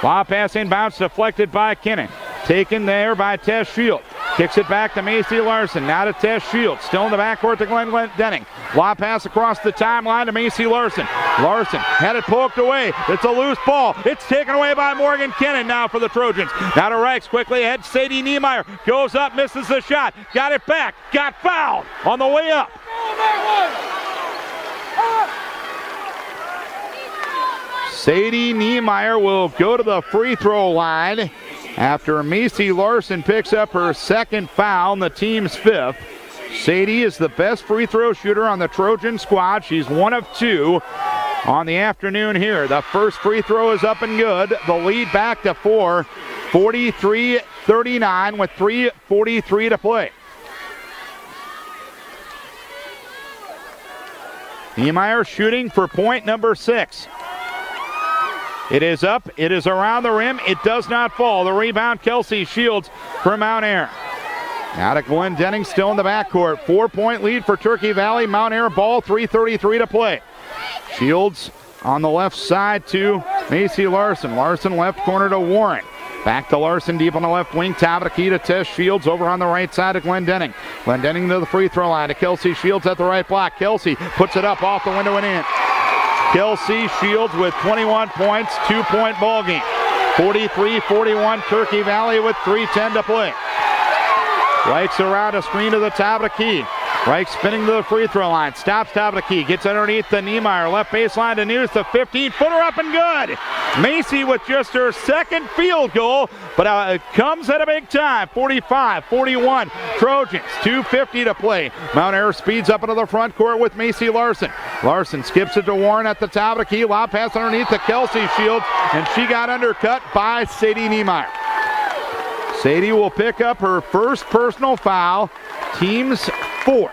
Speaker 1: Ball pass inbounds deflected by Kinnan. Taken there by Tess Shields. Kicks it back to Macy Larson. Now to Tess Shields. Still in the backcourt to Glenn Denning. Lob pass across the timeline to Macy Larson. Larson had it poked away. It's a loose ball. It's taken away by Morgan Kinnan now for the Trojans. Now to Reichs. Quickly ahead. Sadie Niemeyer goes up, misses the shot. Got it back. Got fouled on the way up. Sadie Niemeyer will go to the free throw line after Macy Larson picks up her second foul and the team's 5th. Sadie is the best free throw shooter on the Trojan squad. She's 1 of 2 on the afternoon here. The first free throw is up and good. The lead back to 4. 43-39 with 3:43 to play. Niemeyer shooting for point number 6. It is up. It is around the rim. It does not fall. The rebound, Kelsey Shields for Mount Ayr. Now to Glenn Denning, still in the backcourt. 4-point lead for Turkey Valley. Mount Ayr ball, 3:33 to play. Shields on the left side to Macy Larson. Larson left corner to Warren. Back to Larson deep on the left wing. Top of the key to Tess Shields over on the right side to Glenn Denning. Glenn Denning to the free throw line to Kelsey Shields at the right block. Kelsey puts it up off the window and in. Kelsey Shields with 21 points, 2-point ball game. 43-41 Turkey Valley with 3:10 to play. Reichs around a screen to the top of the key. Reichs spinning to the free throw line. Stops top of the key. Gets underneath the Niemeyer. Left baseline to News. The 15-footer up and good. Macy with just her second field goal, but it comes at a big time. 45-41 Trojans. 2:50 to play. Mount Ayr speeds up into the front court with Macy Larson. Larson skips it to Warren at the top of the key. Lob pass underneath to Kelsey Shields, and she got undercut by Sadie Niemeyer. Sadie will pick up her first personal foul, team's 4th.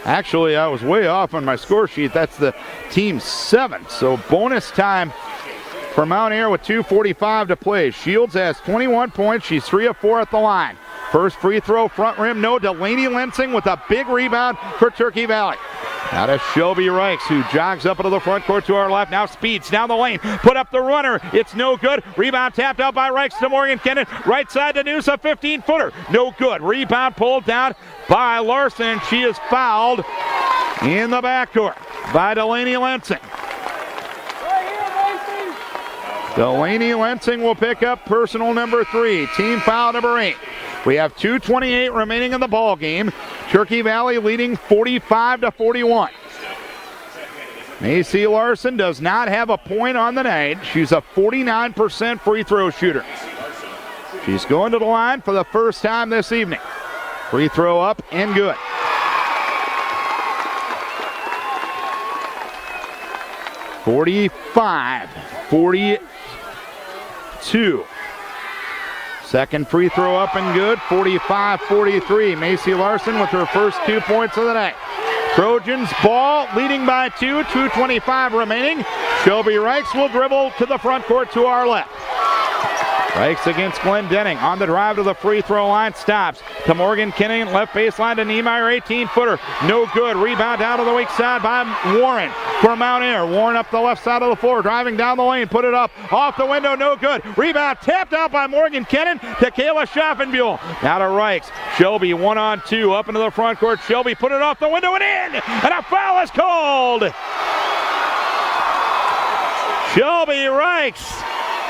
Speaker 1: Actually, I was way off on my score sheet. That's the team's 7th. So bonus time for Mount Ayr with 2:45 to play. Shields has 21 points. She's 3 of 4 at the line. First free throw, front rim, no. Delaney Lensing with a big rebound for Turkey Valley. Now to Shelby Reichs, who jogs up into the front court to our left. Now speeds down the lane. Put up the runner. It's no good. Rebound tapped out by Reichs to Morgan Kinnan. Right side to News, a 15-footer. No good. Rebound pulled down by Larson. She is fouled in the backcourt by Delaney Lensing. Delaney Lensing will pick up personal number 3. Team foul number 8. We have 2:28 remaining in the ball game. Turkey Valley leading 45-41. Macy Larson does not have a point on the night. She's a 49% free throw shooter. She's going to the line for the first time this evening. Free throw up and good. (45-42). Second free throw up and good, 45-43. Macy Larson with her first 2 points of the night. Trojans ball leading by 2, 2:25 remaining. Shelby Reichs will dribble to the front court to our left. Reichs against Glenn Denning on the drive to the free throw line, stops to Morgan Kinnan, left baseline to Niemeyer, 18-footer, no good. Rebound down to the weak side by Warren for Mount Ayr. Warren up the left side of the floor, driving down the lane, put it up, off the window, no good. Rebound tapped out by Morgan Kinnan to Kayla Schaffenbuhl. Now to Reichs. Shelby 1-on-2 up into the front court. Shelby put it off the window and in, and a foul is called. Shelby Reichs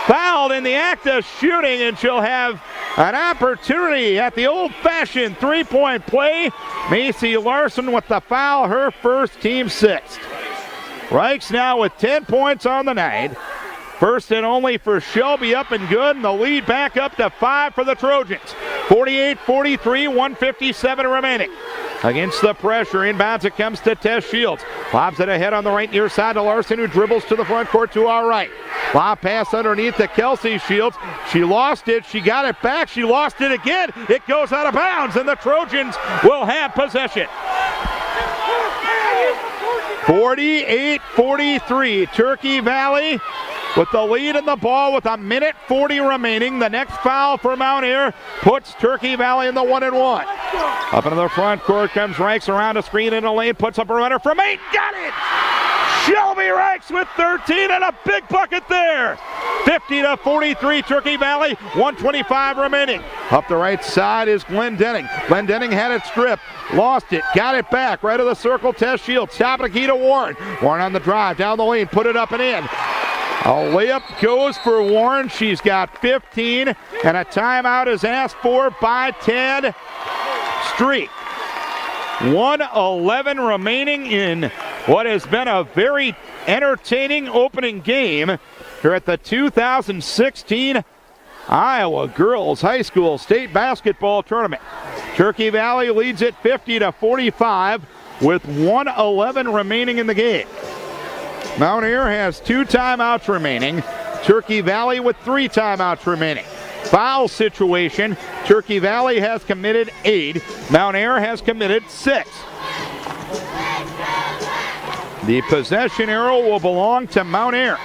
Speaker 1: fouled in the act of shooting, and she'll have an opportunity at the old-fashioned three-point play. Macy Larson with the foul, her first, team 6th. Reichs now with 10 points on the night. First and only for Shelby, up and good, and the lead back up to 5 for the Trojans. 48-43, 1:57 remaining. against the pressure. Inbounds it comes to Tess Shields. Lobs it ahead on the right near side to Larson, who dribbles to the front court to our right. Lob pass underneath to Kelsey Shields. She lost it. She got it back. She lost it again. It goes out of bounds, and the Trojans will have possession. 48-43. Turkey Valley with the lead in the ball with 1:40 remaining. The next foul for Mount Ayr puts Turkey Valley in the 1-1. Up into the front court comes Reichs around a screen in a lane, puts up a runner from 8, got it! Shelby Reichs with 13 and a big bucket there. 50-43 Turkey Valley, 1:25 remaining. Up the right side is Glenn Denning. Glenn Denning had it stripped, lost it, got it back, right of the circle, Tess Shields, top of the key to Warren. Warren on the drive, down the lane, put it up and in. A layup goes for Warren. She's got 15, and a timeout is asked for by Ted Street. 1:11 remaining in what has been a very entertaining opening game here at the 2016 Iowa Girls High School State Basketball Tournament. Turkey Valley leads it 50-45 with 1:11 remaining in the game. Mount Ayr has 2 timeouts remaining. Turkey Valley with 3 timeouts remaining. Foul situation, Turkey Valley has committed 8. Mount Ayr has committed 6. The possession arrow will belong to Mount Ayr.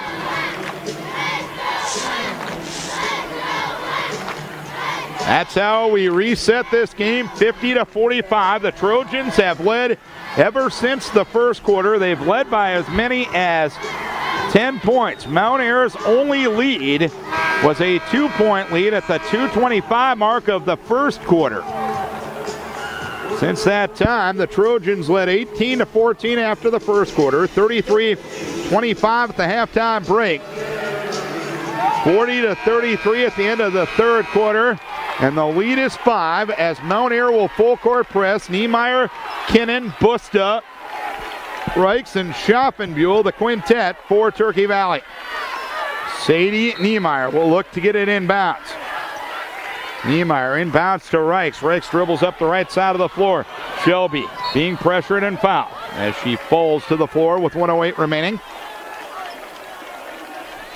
Speaker 1: That's how we reset this game, 50-45. The Trojans have led ever since the first quarter. They've led by as many as 10 points. Mount Air's only lead was a 2-point lead at the 2:25 mark of the first quarter. Since that time, the Trojans led 18-14 after the first quarter, 33-25 at the halftime break, 40-33 at the end of the third quarter. And the lead is 5 as Mount Ayr will full court press. Niemeyer, Kinnan, Busta, Reichs, and Schaffenbuhl, the quintet for Turkey Valley. Sadie Niemeyer will look to get it inbounds. Niemeyer inbounds to Reichs. Reichs dribbles up the right side of the floor. Shelby being pressured and fouled as she falls to the floor with 1:08 remaining.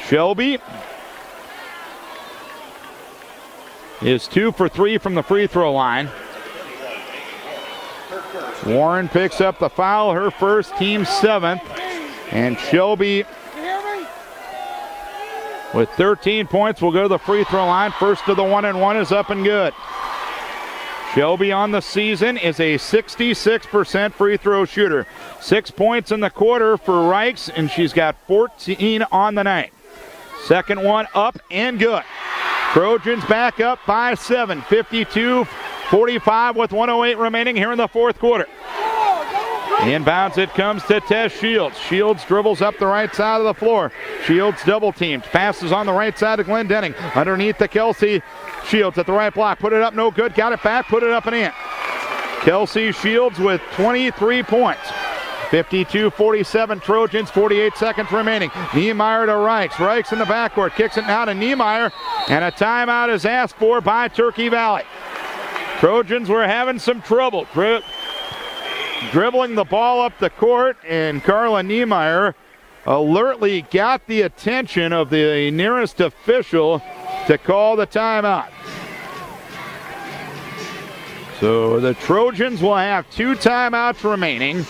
Speaker 1: Shelby is 2 for 3 from the free throw line. Warren picks up the foul, her first, team 7th. And Shelby, with 13 points, will go to the free throw line. First to the 1-1 is up and good. Shelby on the season is a 66% free throw shooter. 6 points in the quarter for Reichs, and she's got 14 on the night. Second one up and good. Trojans back up by 7, 52-45 with 1:08 remaining here in the fourth quarter. Inbounds it comes to Tess Shields. Shields dribbles up the right side of the floor. Shields double teamed. Passes on the right side to Glenn Denning. Underneath to Kelsey Shields at the right block. Put it up, no good. Got it back, put it up and in. Kelsey Shields with 23 points. 52-47 Trojans, 48 seconds remaining. Niemeyer to Reichs. Reichs in the backcourt, kicks it now to Niemeyer, and a timeout is asked for by Turkey Valley. Trojans were having some trouble dribbling the ball up the court, and Carla Niemeyer alertly got the attention of the nearest official to call the timeout. So the Trojans will have 2 timeouts remaining.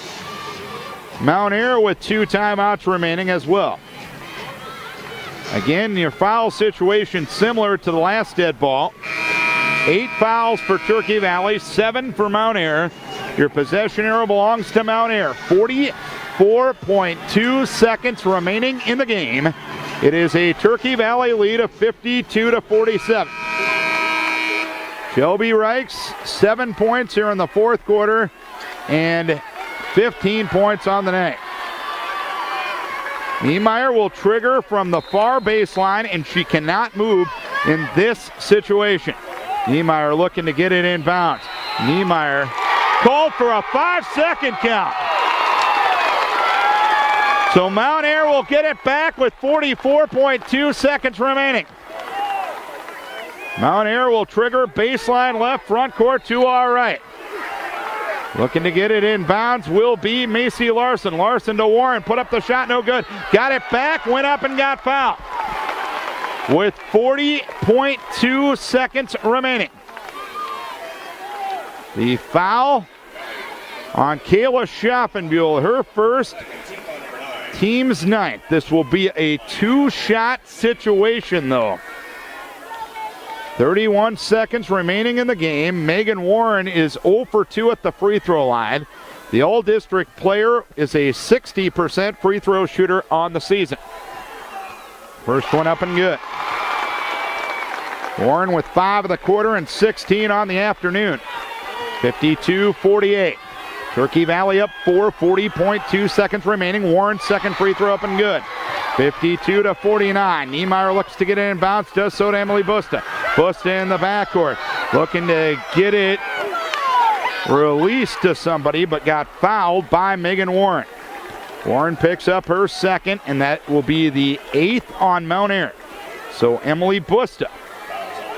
Speaker 1: Mount Ayr with 2 timeouts remaining as well. Again, your foul situation similar to the last dead ball. 8 fouls for Turkey Valley, 7 for Mount Ayr. Your possession arrow belongs to Mount Ayr. 44.2 seconds remaining in the game. It is a Turkey Valley lead of 52-47. Shelby Reichs, 7 points here in the fourth quarter, and 15 points on the night. Niemeyer will trigger from the far baseline, and she cannot move in this situation. Niemeyer looking to get it inbounds. Niemeyer called for a 5-second count. So Mount Ayr will get it back with 44.2 seconds remaining. Mount Ayr will trigger baseline left, front court to our right. Looking to get it in bounds will be Macy Larson. Larson to Warren, put up the shot, no good. Got it back, went up and got fouled. With 40.2 seconds remaining. The foul on Kayla Schaffenbuhl, her first, team's ninth. This will be a two-shot situation though. 31 seconds remaining in the game. Megan Warren is 0 for 2 at the free throw line. The all-district player is a 60% free throw shooter on the season. First one up and good. Warren with 5 of the quarter and 16 on the afternoon. 52-48. Turkey Valley up 4, 40.2 seconds remaining. Warren's second free throw up and good. 52-49. Niemeyer looks to get it in bounce, does so to Emily Busta. Busta in the backcourt, looking to get it released to somebody, but got fouled by Megan Warren. Warren picks up her second, and that will be the 8th on Mount Airy. So Emily Busta,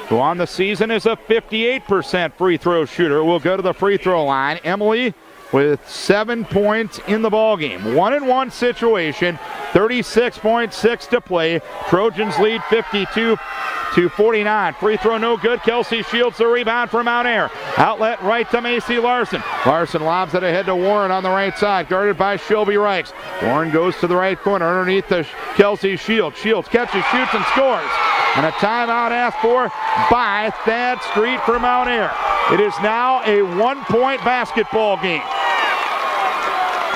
Speaker 1: who on the season is a 58% free throw shooter, will go to the free throw line. Emily with 7 points in the ballgame. 1-and-1 situation, 36.6 to play. Trojans lead 52-49. Free throw no good. Kelsey Shields the rebound for Mount Air. Outlet right to Macy Larson. Larson lobs it ahead to Warren on the right side, guarded by Shelby Reichs. Warren goes to the right corner underneath the Kelsey Shields. Shields catches, shoots, and scores. And a timeout asked for by Thad Street for Mount Air. It is now a 1-point basketball game.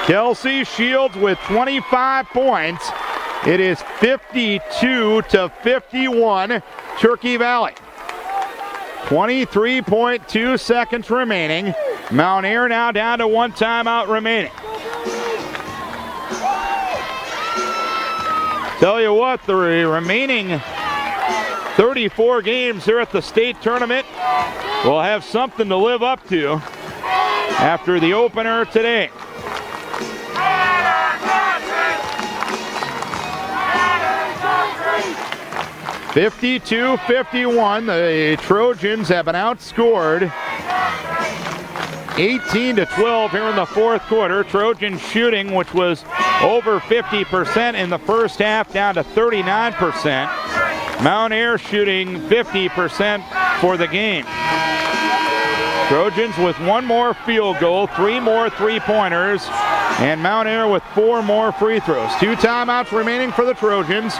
Speaker 1: Kelsey Shields with 25 points. It is 52-51, Turkey Valley. 23.2 seconds remaining. Mount Air now down to 1 timeout remaining. Tell you what, the remaining 34 games here at the state tournament will have something to live up to after the opener today. (52-51). The Trojans have been outscored 18-12 here in the fourth quarter. Trojans shooting, which was over 50% in the first half, down to 39%. Mount Air shooting 50% for the game. Trojans with 1 more field goal, 3 more three-pointers, and Mount Air with 4 more free throws. 2 timeouts remaining for the Trojans.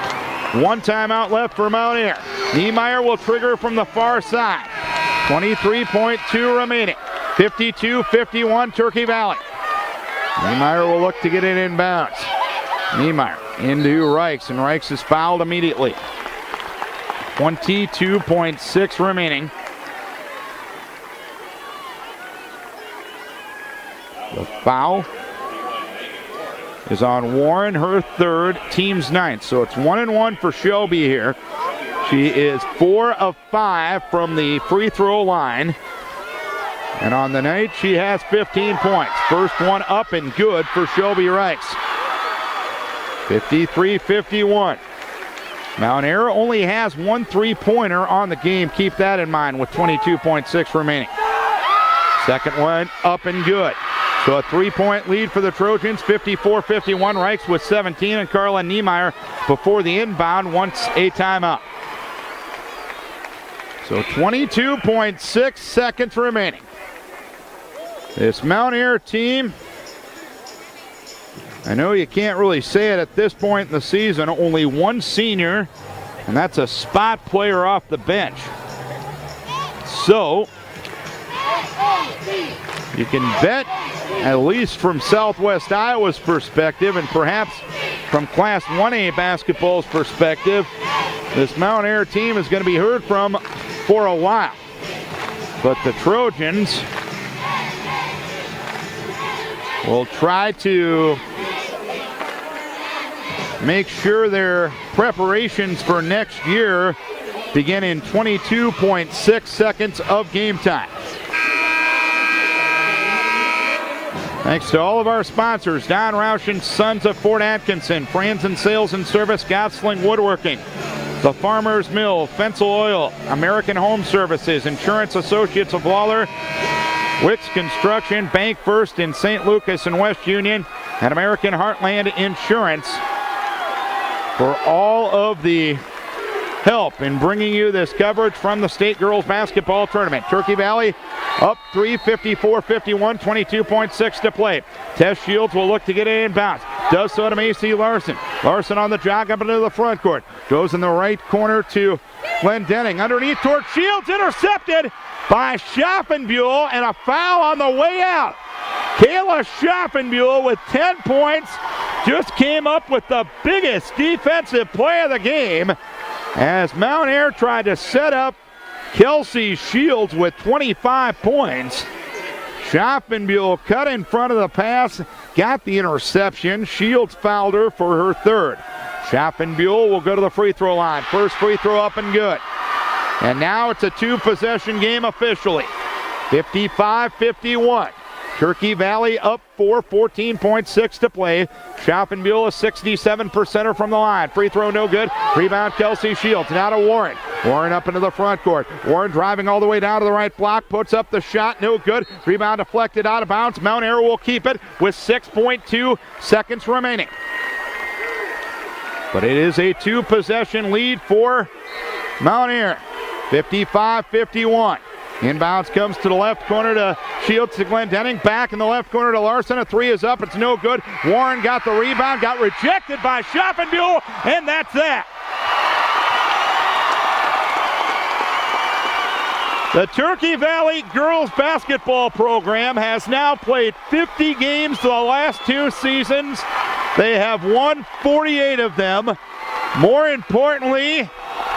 Speaker 1: 1 timeout left for Mount Air. Niemeyer will trigger from the far side. 23.2 remaining. 52-51 Turkey Valley. Niemeyer will look to get it in bounds. Niemeyer into Reichs, and Reichs is fouled immediately. 22.6 remaining. The foul is on Warren, her third, team's ninth. So it's 1-and-1 for Shelby here. She is 4 of 5 from the free throw line. And on the night, she has 15 points. First one up and good for Shelby Reichs. 53-51. Mount Air only has 1 3-pointer on the game. Keep that in mind with 22.6 remaining. Second one up and good. So a 3-point lead for the Trojans, 54-51. Reichs with 17, and Carla Niemeyer before the inbound wants a timeout. So 22.6 seconds remaining. This Mount Air team, I know you can't really say it at this point in the season, only 1 senior, and that's a spot player off the bench. So you can bet, at least from Southwest Iowa's perspective and perhaps from Class 1A basketball's perspective, this Mount Air team is going to be heard from for a while. But the Trojans will try to make sure their preparations for next year begin in 22.6 seconds of game time. Thanks to all of our sponsors: Don Roush and Sons of Fort Atkinson, Franzen Sales and Service, Gosling Woodworking, The Farmer's Mill, Fensel Oil, American Home Services, Insurance Associates of Lawler, Wicks Construction, Bank First in St. Lucas and West Union, and American Heartland Insurance for all of the help in bringing you this coverage from the state girls basketball tournament. Turkey Valley up 3, 54-51, 22.6 to play. Tess Shields will look to get it inbounds. Does so to Macy Larson. Larson on the jog up into the front court. Goes in the right corner to Glenn Denning. Underneath toward Shields, intercepted by Schaffenbuhl, and a foul on the way out. Kayla Schaffenbuhl with 10 points just came up with the biggest defensive play of the game as Mount Ayr tried to set up Kelsey Shields with 25 points. Schaffenbuhl cut in front of the pass, got the interception. Shields fouled her for her third. Schaffenbuhl will go to the free throw line. First free throw up and good. And now it's a two-possession game officially. 55-51. Turkey Valley up 4, 14.6 to play. Schaffenbuhl a 67%er from the line. Free throw no good. Rebound Kelsey Shields. Now to Warren. Warren up into the front court. Warren driving all the way down to the right block. Puts up the shot. No good. Rebound deflected out of bounds. Mount Ayr will keep it with 6.2 seconds remaining. But it is a two-possession lead for Mount Ayr. 55-51. Inbounds comes to the left corner to Shields to Glenn Denning. Back in the left corner to Larson. A three is up. It's no good. Warren got the rebound. Got rejected by Schaffenbuhl. And that's that. The Turkey Valley girls basketball program has now played 50 games the last two seasons. They have won 48 of them. More importantly,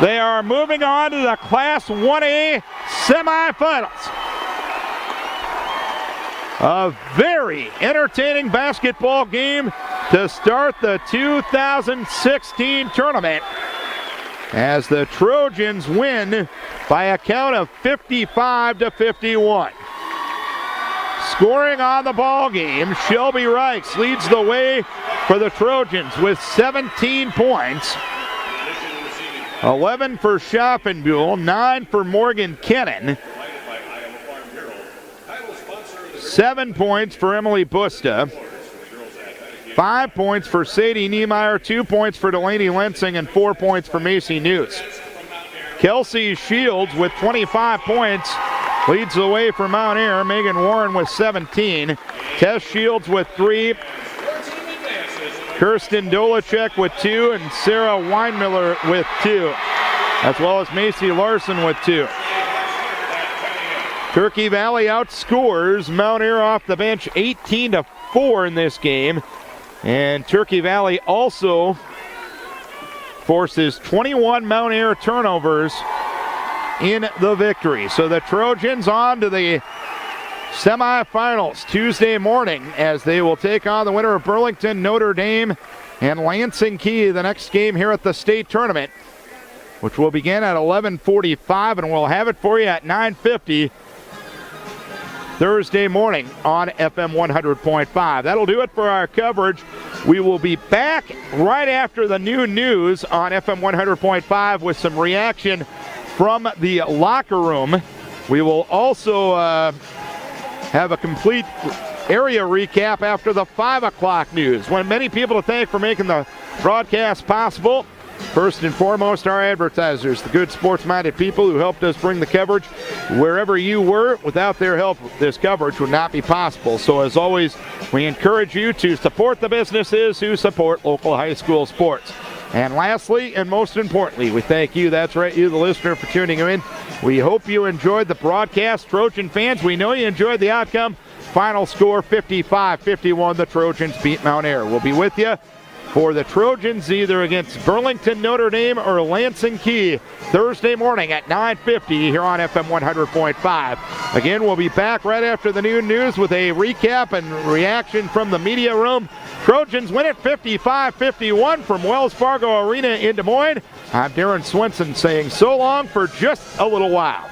Speaker 1: they are moving on to the Class 1A semifinals. A very entertaining basketball game to start the 2016 tournament as the Trojans win by a count of 55-51. Scoring on the ball game, Shelby Reichs leads the way for the Trojans with 17 points. 11 for Schaffenbuhl, 9 for Morgan Kennan. 7 points for Emily Busta. 5 points for Sadie Niemeyer, 2 points for Delaney Lensing, and 4 points for Macy Newts. Kelsey Shields with 25 points leads the way for Mount Ayr. Megan Warren with 17. Tess Shields with 3. Kirsten Dolacek with 2, and Sarah Weinmiller with 2, as well as Macy Larson with 2. Turkey Valley outscores Mount Ayr off the bench 18-4 in this game. And Turkey Valley also forces 21 Mount Ayr turnovers in the victory. So the Trojans on to the semifinals Tuesday morning as they will take on the winner of Burlington, Notre Dame, and Lansing Key, the next game here at the state tournament, which will begin at 11:45, and we'll have it for you at 9:50 Thursday morning on FM 100.5. That'll do it for our coverage. We will be back right after the new news on FM 100.5 with some reaction from the locker room. We will also have a complete area recap after the 5 o'clock news. Want many people to thank for making the broadcast possible. First and foremost, our advertisers, the good sports-minded people who helped us bring the coverage wherever you were. Without their help, this coverage would not be possible. So as always, we encourage you to support the businesses who support local high school sports. And lastly, and most importantly, we thank you, that's right, you, the listener, for tuning in. We hope you enjoyed the broadcast. Trojan fans, we know you enjoyed the outcome. Final score 55-51. The Trojans beat Mount Ayr. We'll be with you for the Trojans either against Burlington, Notre Dame, or Lansing Key Thursday morning at 9:50 here on FM 100.5. Again, we'll be back right after the noon news with a recap and reaction from the media room. Trojans win it 55-51 from Wells Fargo Arena in Des Moines. I'm Darren Swenson saying so long for just a little while.